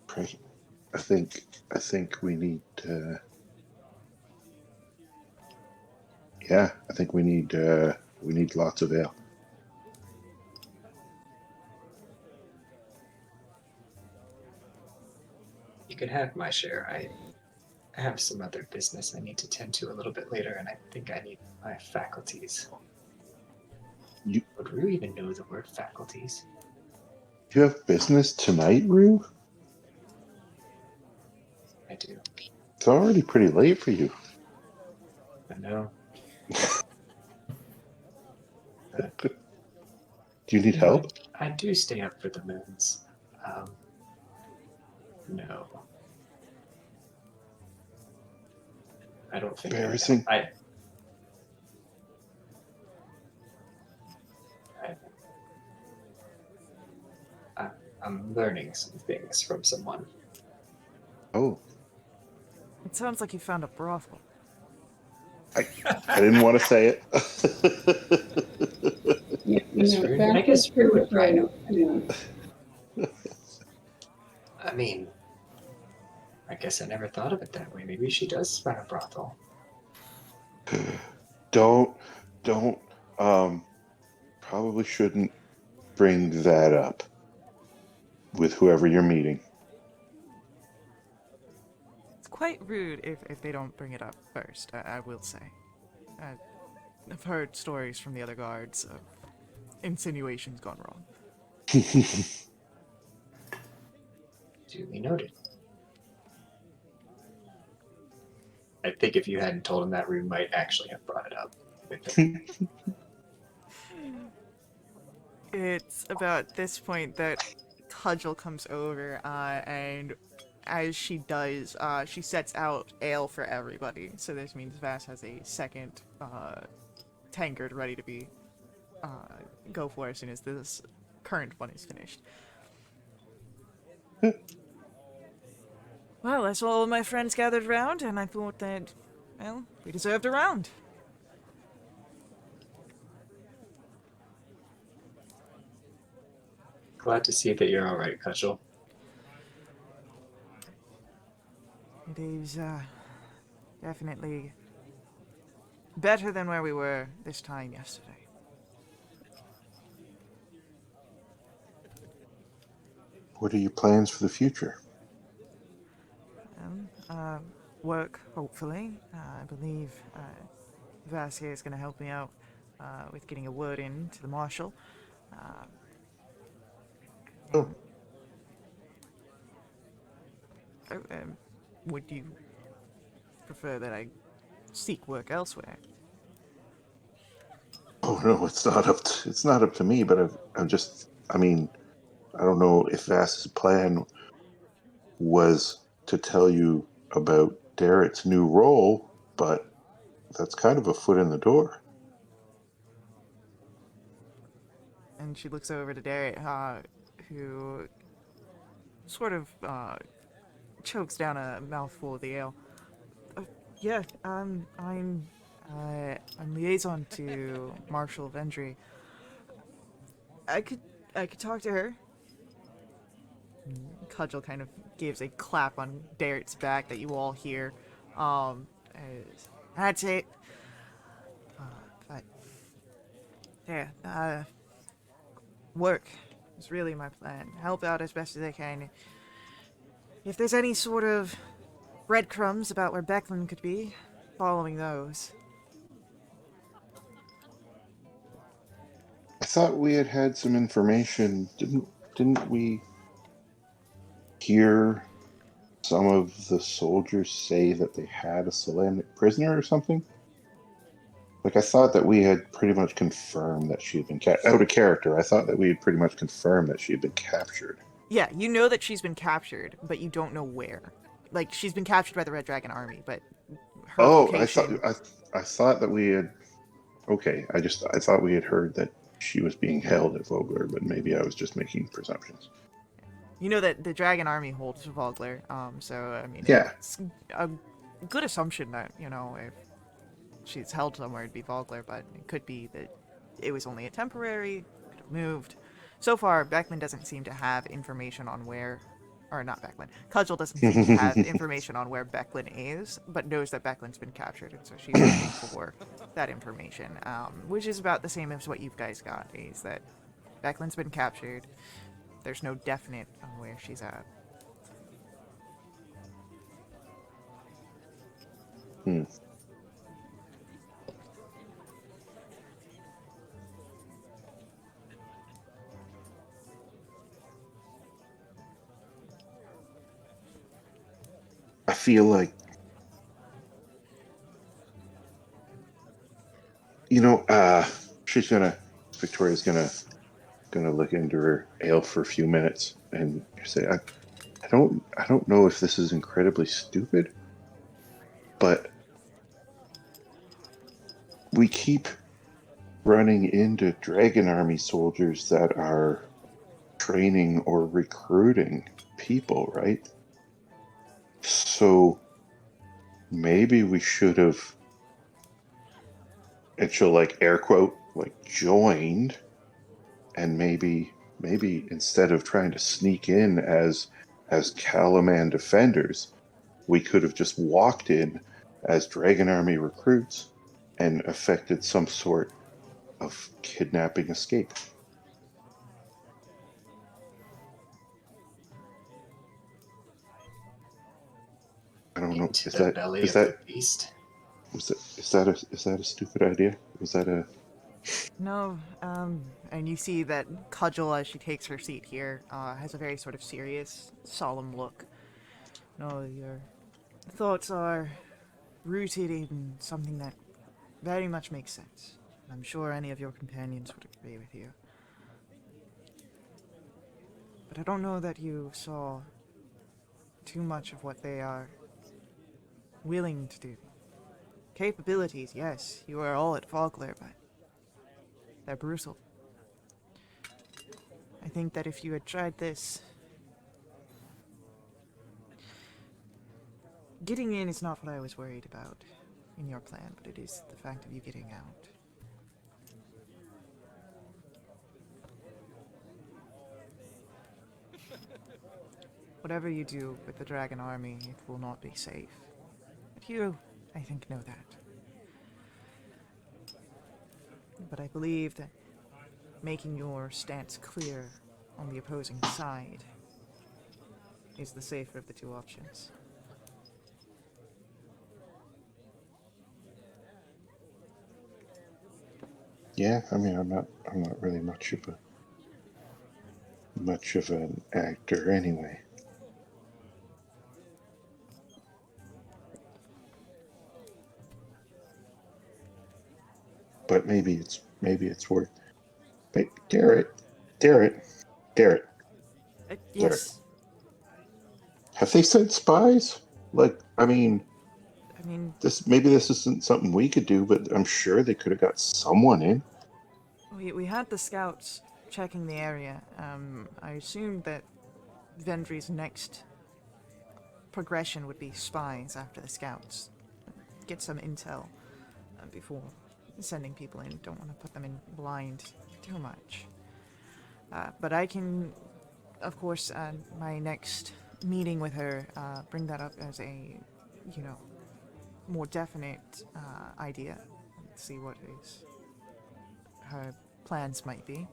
Great. I think we need. Yeah, I think we need lots of ale. You can have my share. I have some other business I need to tend to a little bit later, and I think I need my faculties. Would Rue even know the word faculties? You have business tonight, Rue? I do. It's already pretty late for you. I know. Do you need help? I do stay up for the moons. No. I don't think Embarrassing. I'm learning some things from someone. Oh, It sounds like you found a brothel. I didn't want to say it. Yeah, I guess Rue would probably know. I mean, I guess I never thought of it that way. Maybe she does run a brothel. Don't. Probably shouldn't bring that up with whoever you're meeting. It's quite rude if they don't bring it up first, I will say. I've heard stories from the other guards of insinuations gone wrong. Duly noted. I think if you hadn't told him that, Rue might actually have brought it up with him. It's about this point that Cudgel comes over, and as she does, she sets out ale for everybody. So this means Vass has a second tankard ready to be go for as soon as this current one is finished. Well, that's all of my friends gathered round, and I thought that, well, we deserved a round. Glad to see that you're all right, Cudgel. It is definitely better than where we were this time yesterday. What are your plans for the future? Work, hopefully. I believe Vass here is going to help me out with getting a word in to the marshal. Would you prefer that I seek work elsewhere? Oh no, it's not up to me. But I'm just. I mean, I don't know if Vass's plan was to tell you about Darrett's new role, but that's kind of a foot in the door. And she looks over to Derek, who sort of chokes down a mouthful of the ale. Yeah, I'm liaison to Marshal Vendry. I could I could talk to her. Cudgel kind of gives a clap on Derek's back that you all hear. That's it. But yeah, work is really my plan. Help out as best as I can. If there's any sort of breadcrumbs about where Becklin could be, following those. I thought we had some information. Didn't we hear some of the soldiers say that they had a Solanic prisoner or something? Like, I thought that we had pretty much confirmed that she had been out of character. I thought that we had pretty much confirmed that she had been captured. Yeah, you know that she's been captured, but you don't know where. Like, she's been captured by the Red Dragon Army, but her Oh, location... I thought that we had. Okay, I thought we had heard that she was being held at Vogler, but maybe I was just making presumptions. You know that the Dragon Army holds Vogler, so, I mean, Yeah. it's a good assumption that, you know, if she's held somewhere, it'd be Vogler, but it could be that it was only a temporary, could have moved. So far, Beckman doesn't seem to have information on where... Or not Becklin. Cudgel doesn't seem to have information on where Becklin is, but knows that Becklin's been captured, and so she's looking for that information, which is about the same as what you guys got, is that Becklin's been captured. There's no definite on where she's at. Hmm. I feel like, Victoria's gonna look into her ale for a few minutes and say, I don't know if this is incredibly stupid, but we keep running into Dragon Army soldiers that are training or recruiting people, right? So maybe we should have, and she'll like air quote, like joined, and maybe instead of trying to sneak in as Calaman defenders, we could have just walked in as Dragon Army recruits and effected some sort of kidnapping escape. I don't know. Into Is the that belly is of that the beast. is that a stupid idea? Was that a No, and you see that Cudgel, as she takes her seat here, has a very sort of serious, solemn look. No, your thoughts are rooted in something that very much makes sense. I'm sure any of your companions would agree with you. But I don't know that you saw too much of what they are willing to do. Capabilities, yes, you are all at Fogler, but they're brutal. I think that if you had tried this, getting in is not what I was worried about in your plan, but it is the fact of you getting out. Whatever you do with the Dragon Army, it will not be safe. But you, I think, know that. But I believe that making your stance clear on the opposing side is the safer of the two options. Yeah, I mean, I'm not really much of an actor anyway. But maybe it's maybe it's worth. But Garrett, Garrett. Yes. Have they sent spies? Like, I mean, I mean, this isn't something we could do, but I'm sure they could have got someone in. we had the scouts checking the area. I assumed that Vendry's next progression would be spies after the scouts. Get some intel before sending people in. Don't want to put them in blind too much. But I can, of course, my next meeting with her, bring that up as a, more definite idea. See what her plans might be.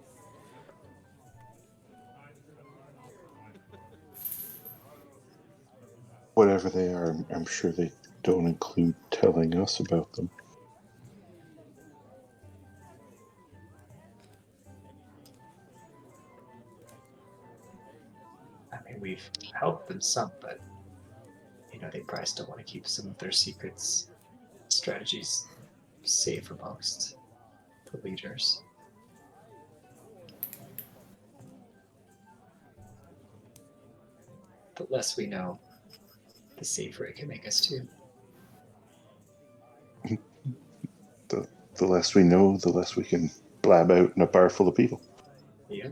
Whatever they are, I'm sure they don't include telling us about them. I mean, we've helped them some, but they probably still want to keep some of their secrets, strategies safe amongst the leaders. The less we know, the safer it can make us too. The less we know, the less we can blab out in a bar full of people. Yeah.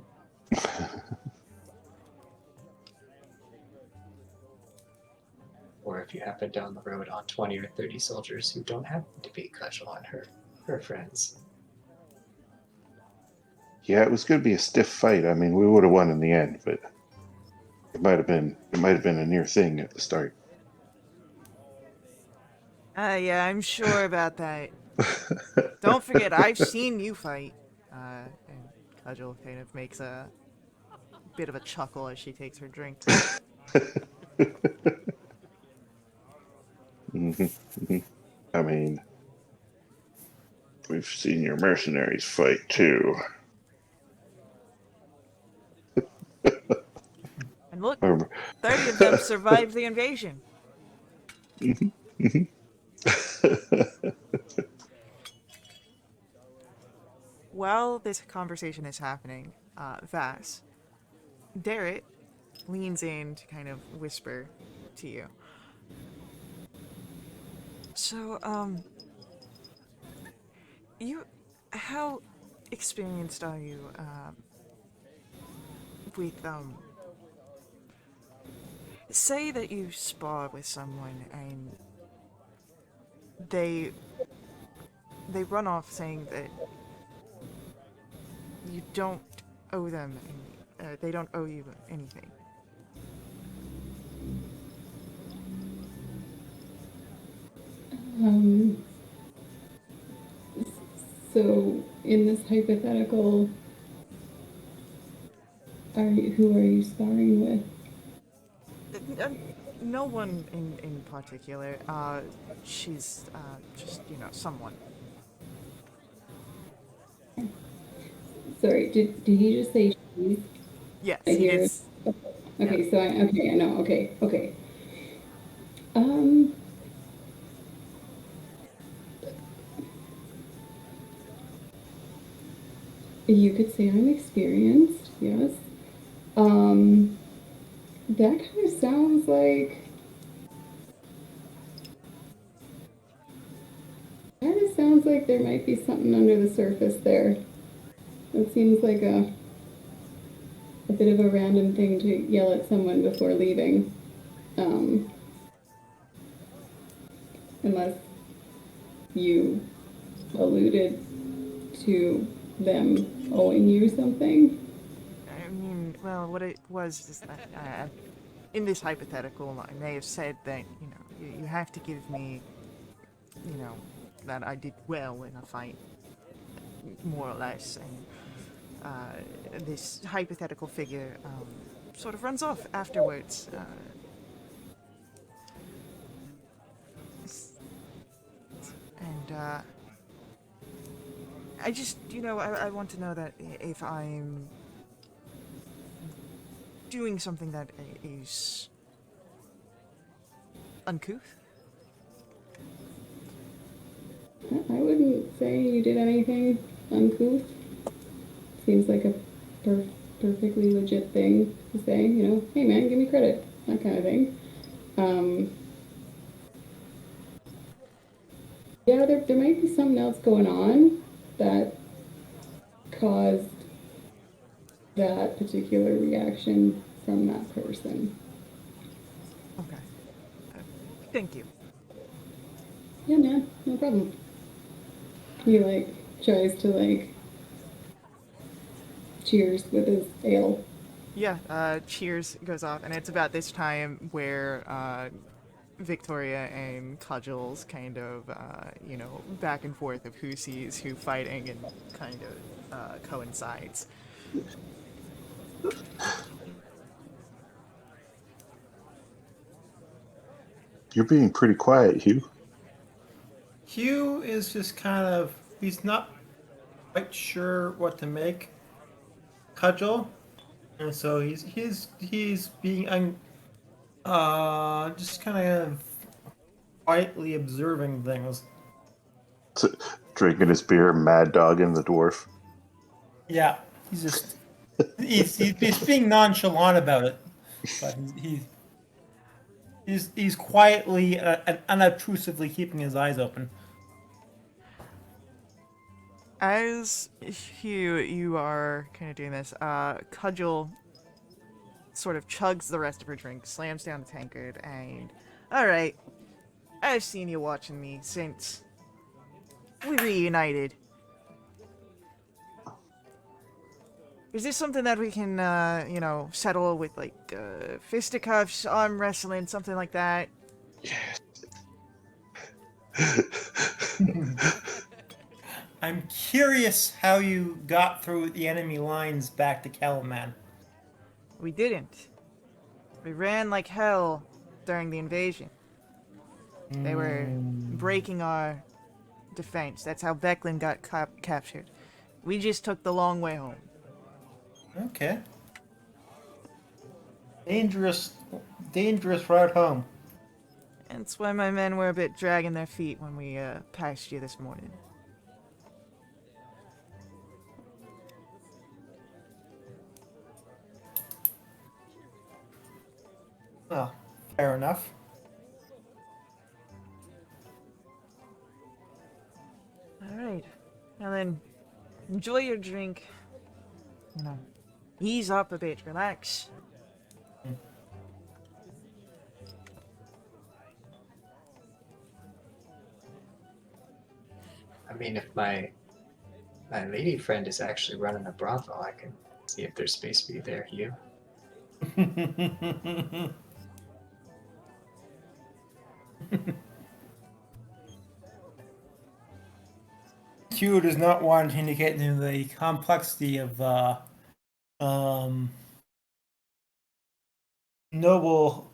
Or if you happen down the road on 20 or 30 soldiers who don't happen to be Cudgel and her friends. Yeah, it was going to be a stiff fight. I mean, we would have won in the end, but it might have been a near thing at the start. Yeah, I'm sure about that. Don't forget, I've seen you fight. And Cudgel kind of makes a bit of a chuckle as she takes her drink. I mean, we've seen your mercenaries fight too. And look, 30 of them survived the invasion. While this conversation is happening, Vass, Darrett leans in to kind of whisper to you. So, how experienced are you, with, say that you spar with someone and they run off saying that you don't owe them they don't owe you anything. So in this hypothetical, who are you sparring with? No one in particular. She's just, someone. Sorry, did he just say she's? Yes, I he hear. did. Okay, so I know. Okay. You could say I'm experienced, yes. That kind of sounds like. Kind of sounds like there might be something under the surface there. It seems like a bit of a random thing to yell at someone before leaving. Unless you alluded to them owing you something. I mean, well, what it was is that in this hypothetical, I may have said that you have to give me, that I did well in a fight, more or less, and this hypothetical figure sort of runs off afterwards. And I just, I want to know that if I'm doing something that is uncouth. I wouldn't say you did anything uncouth. Seems like a perfectly legit thing to say, you know, hey man, give me credit, that kind of thing. Yeah, there might be something else going on that caused that particular reaction from that person. Okay. Uh, Thank you. Yeah, man, no problem. He like tries to like cheers with his ale. Yeah, cheers goes off, and it's about this time where Victoria and Cudgel's kind of, back and forth of who sees who fighting and kind of coincides. You're being pretty quiet, Hugh. Hugh is just kind of, he's not quite sure what to make. Cudgel, and so he's being just kind of quietly observing things. Drinking his beer, mad dogging the dwarf. Yeah, he's just he's being nonchalant about it, but he's quietly and unobtrusively keeping his eyes open. As Hugh, you are kind of doing this, Cudgel sort of chugs the rest of her drink, slams down the tankard, and, alright, I've seen you watching me since we reunited. Is this something that we can, settle with, like, fisticuffs, arm wrestling, something like that? Yes. I'm curious how you got through the enemy lines back to Kelman. We didn't. We ran like hell during the invasion. They were breaking our defense. That's how Becklin got captured. We just took the long way home. Okay. Dangerous, dangerous route home. That's why my men were a bit dragging their feet when we passed you this morning. Well, fair enough. Alright. Now then, enjoy your drink. You know, ease up a bit, relax. I mean, if my lady friend is actually running a brothel, I can see if there's space for you there, Hugh. Q does not want to indicate the complexity of um, noble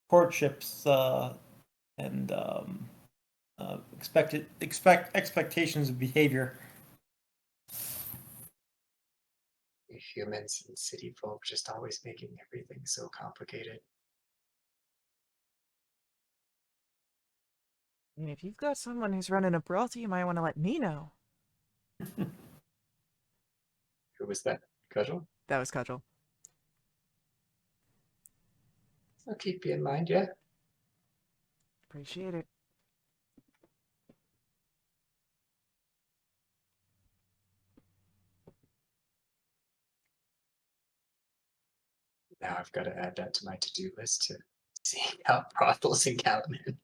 courtships and expectations of behavior. Humans and city folk just always making everything so complicated. I mean, if you've got someone who's running a brothel, you might want to let me know. Who was that? Cudgel? That was Cudgel. I'll keep you in mind, yeah. Appreciate it. Now I've got to add that to my to-do list to see out brothels in Calumet.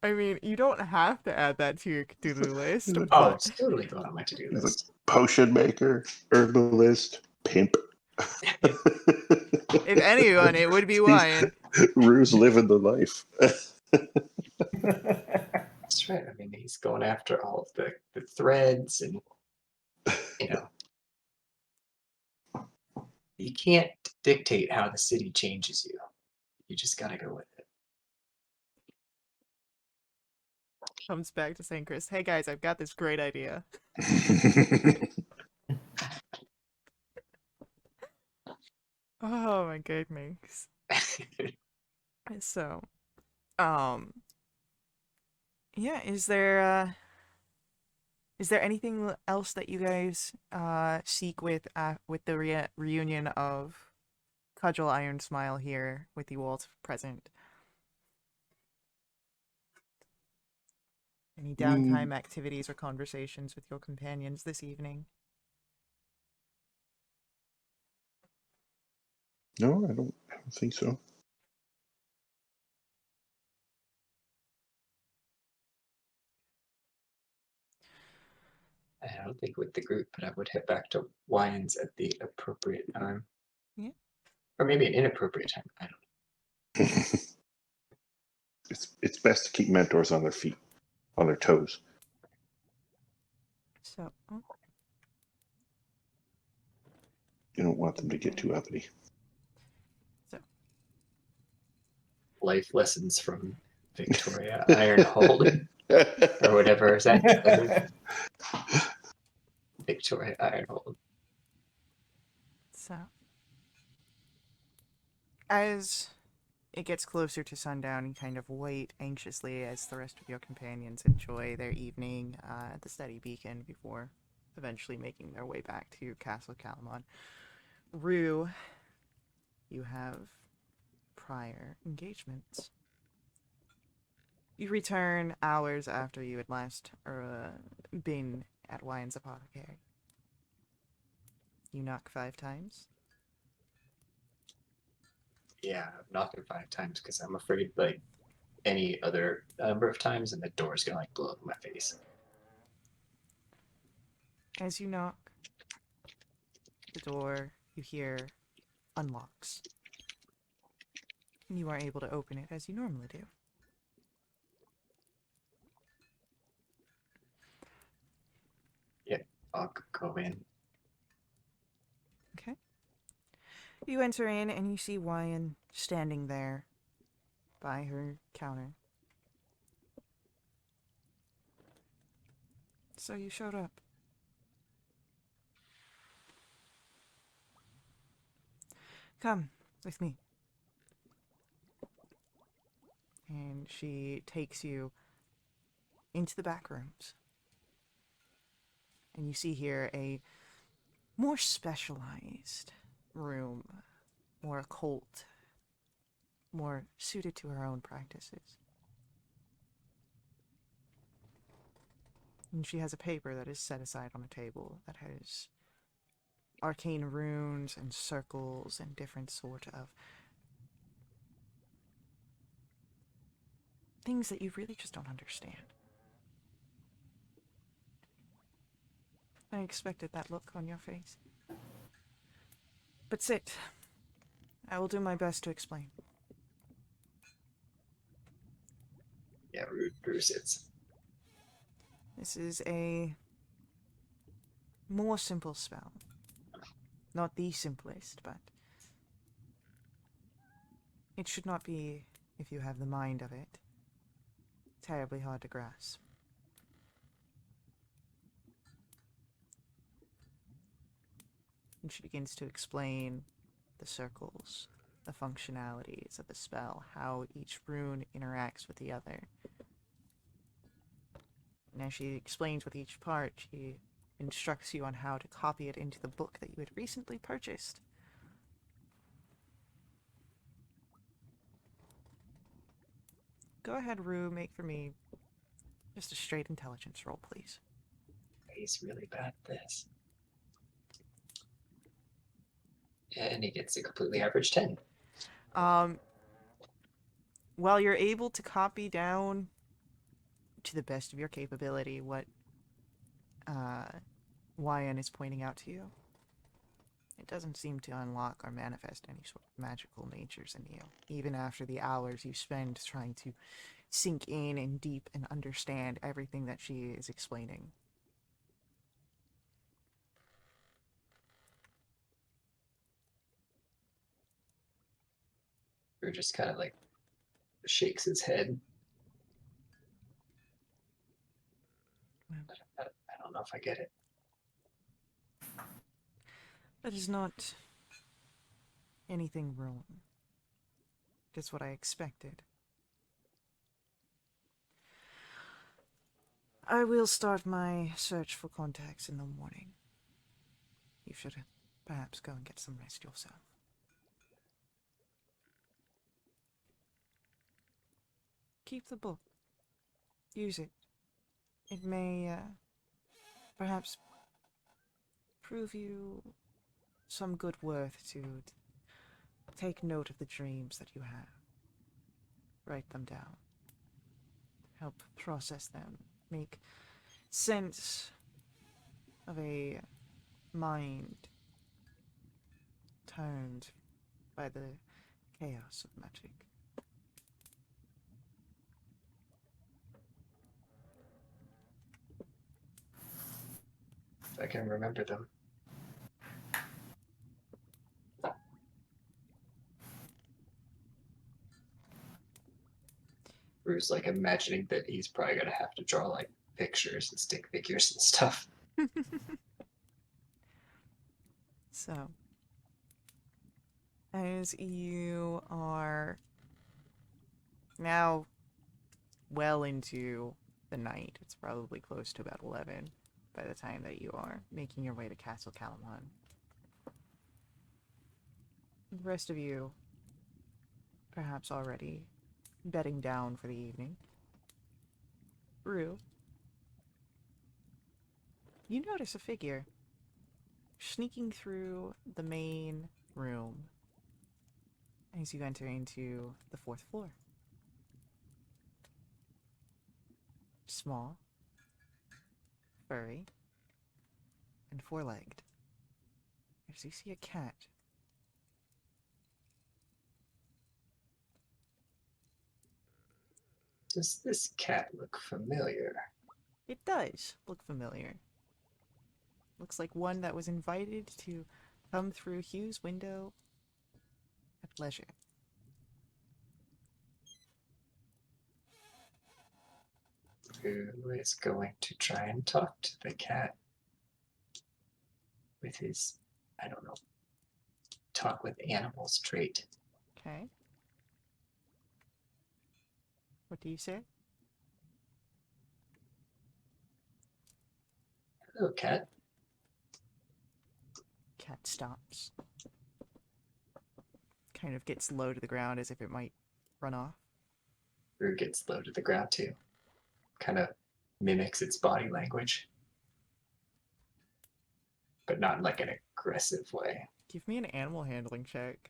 I mean, you don't have to add that to your to-do list, Oh, but it's totally going on my to-do He's list. a potion maker, herbalist, pimp. if anyone, it would be Wyan. Rue's living the life. That's right. I mean, he's going after all of the threads and, you know, you can't dictate how the city changes you. You just got to go with it. Comes back to St. Chris. Hey guys, I've got this great idea. Oh my goodness. So, um, Yeah, is there anything else that you guys seek with the reunion of Cudgel Iron Smile here with you all present? Any downtime activities or conversations with your companions this evening? No, I don't think so. I don't think with the group, but I would head back to Wyans at the appropriate time. Yeah. Or maybe an inappropriate time. I don't know. It's best to keep mentors on their feet, on their toes. So, You don't want them to get too uppity. so Life lessons from Victoria Ironhold. Or whatever is that? Victoria Ironhold. So, as it gets closer to sundown, you kind of wait anxiously as the rest of your companions enjoy their evening at the Steady Beacon before eventually making their way back to Castle Calamon. Rue, you have prior engagements. You return hours after you had last been at Wyans Apothecary. You knock 5 times. Yeah, I've knocked it 5 times because I'm afraid like any other number of times and the door's gonna like blow up in my face. As you knock, the door you hear unlocks. And you are able to open it as you normally do. I'll go in. Okay. You enter in and you see Wyan standing there by her counter. So you showed up. Come with me. And she takes you into the back rooms. And you see here a more specialized room, more occult, more suited to her own practices. And she has a paper that is set aside on a table that has arcane runes and circles and different sort of things that you really just don't understand. I expected that look on your face. But sit. I will do my best to explain. Yeah, Rue sits. This is a more simple spell. Not the simplest, but it should not be, if you have the mind of it, terribly hard to grasp. And she begins to explain the circles, the functionalities of the spell, how each rune interacts with the other. And as she explains with each part, she instructs you on how to copy it into the book that you had recently purchased. Go ahead, Rue, make for me just a straight intelligence roll, please. He's really bad at this. And he gets a completely average 10. While you're able to copy down to the best of your capability what Wyan is pointing out to you, it doesn't seem to unlock or manifest any sort of magical natures in you, even after the hours you spend trying to sink in and deep and understand everything that she is explaining. Rue just kind of like shakes his head. I don't know if I get it. That is not anything wrong. That's what I expected. I will start my search for contacts in the morning. You should perhaps go and get some rest yourself. Keep the book. Use it. It may perhaps prove you some good worth to take note of the dreams that you have. Write them down. Help process them. Make sense of a mind turned by the chaos of magic. If I can remember them. Rue's like imagining that he's probably gonna have to draw like pictures and stick figures and stuff. So, as you are now well into the night, it's probably close to about 11 by the time that you are making your way to Castle Calamon. The rest of you, perhaps already bedding down for the evening. Rue, you notice a figure sneaking through the main room as you enter into the 4th floor. Small, furry, and four-legged. As you see a cat. Does this cat look familiar? It does look familiar. Looks like one that was invited to come through Hugh's window at leisure. Who is going to try and talk to the cat with his, I don't know, talk with animals trait? Okay. What do you say? Hello, cat. Cat stops. Kind of gets low to the ground as if it might run off. Rue gets low to the ground too. Kind of mimics its body language, but not in like an aggressive way. Give me an animal handling check.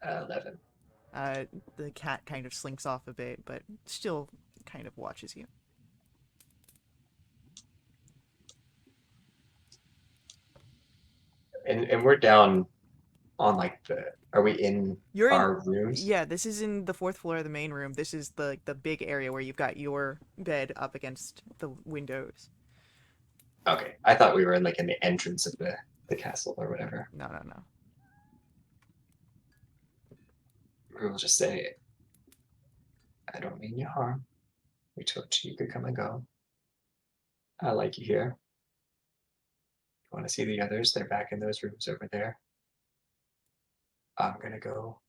11. The cat kind of slinks off a bit, but still kind of watches you. And we're down on like are we in You're our in, rooms? yeah, this is in the 4th floor of the main room. This is the big area where you've got your bed up against the windows. Okay, I thought we were in like in the entrance of the castle or whatever. No, no, no. Rue will just say, I don't mean you harm. We told you you could come and go. I like you here. You want to see the others? They're back in those rooms over there. I'm gonna go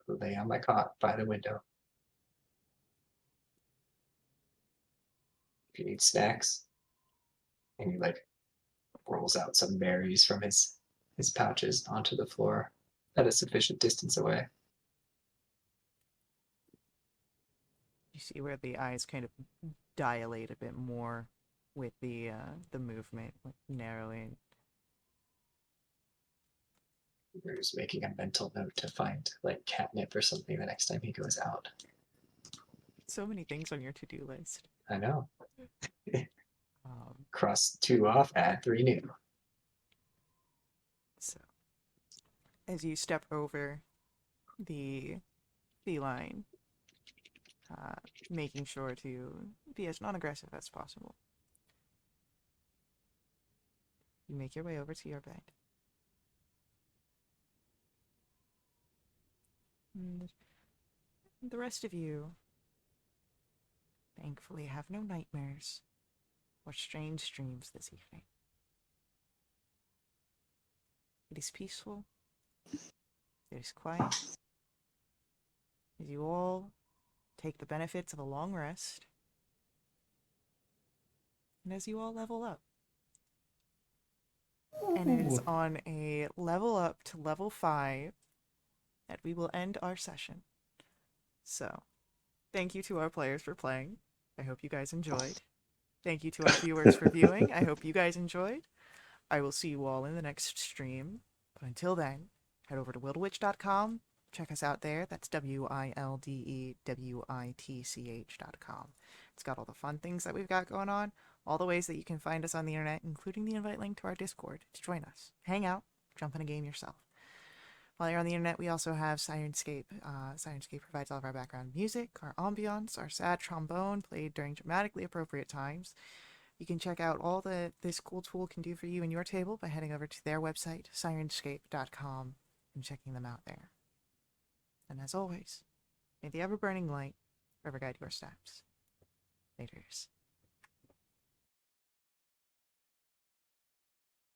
lay on my cot by the window. If you need snacks, and he like rolls out some berries from his pouches onto the floor at a sufficient distance away. You see where the eyes kind of dilate a bit more with the movement, like narrowing. Rue's making a mental note to find like catnip or something the next time he goes out. So many things on your to-do list. I know. Um, Cross 2 off, add 3 new. so, as you step over the feline, making sure to be as non-aggressive as possible, you make your way over to your bed. And the rest of you, thankfully, have no nightmares or strange dreams this evening. It is peaceful. It is quiet. As you all take the benefits of a long rest and as you all level up. And it is on a level up to level 5 that we will end our session. So, thank you to our players for playing. I hope you guys enjoyed. Thank you to our viewers for viewing. I hope you guys enjoyed. I will see you all in the next stream. But until then, head over to wildwitch.com. Check us out there. That's WILDEWITCH.com. It's got all the fun things that we've got going on, all the ways that you can find us on the internet, including the invite link to our Discord to join us. Hang out, jump in a game yourself. While you're on the internet, we also have Sirenscape. Sirenscape provides all of our background music, our ambiance, our sad trombone played during dramatically appropriate times. You can check out all that this cool tool can do for you and your table by heading over to their website, sirenscape.com, and checking them out there. And as always, may the ever-burning light forever guide your steps. Laters.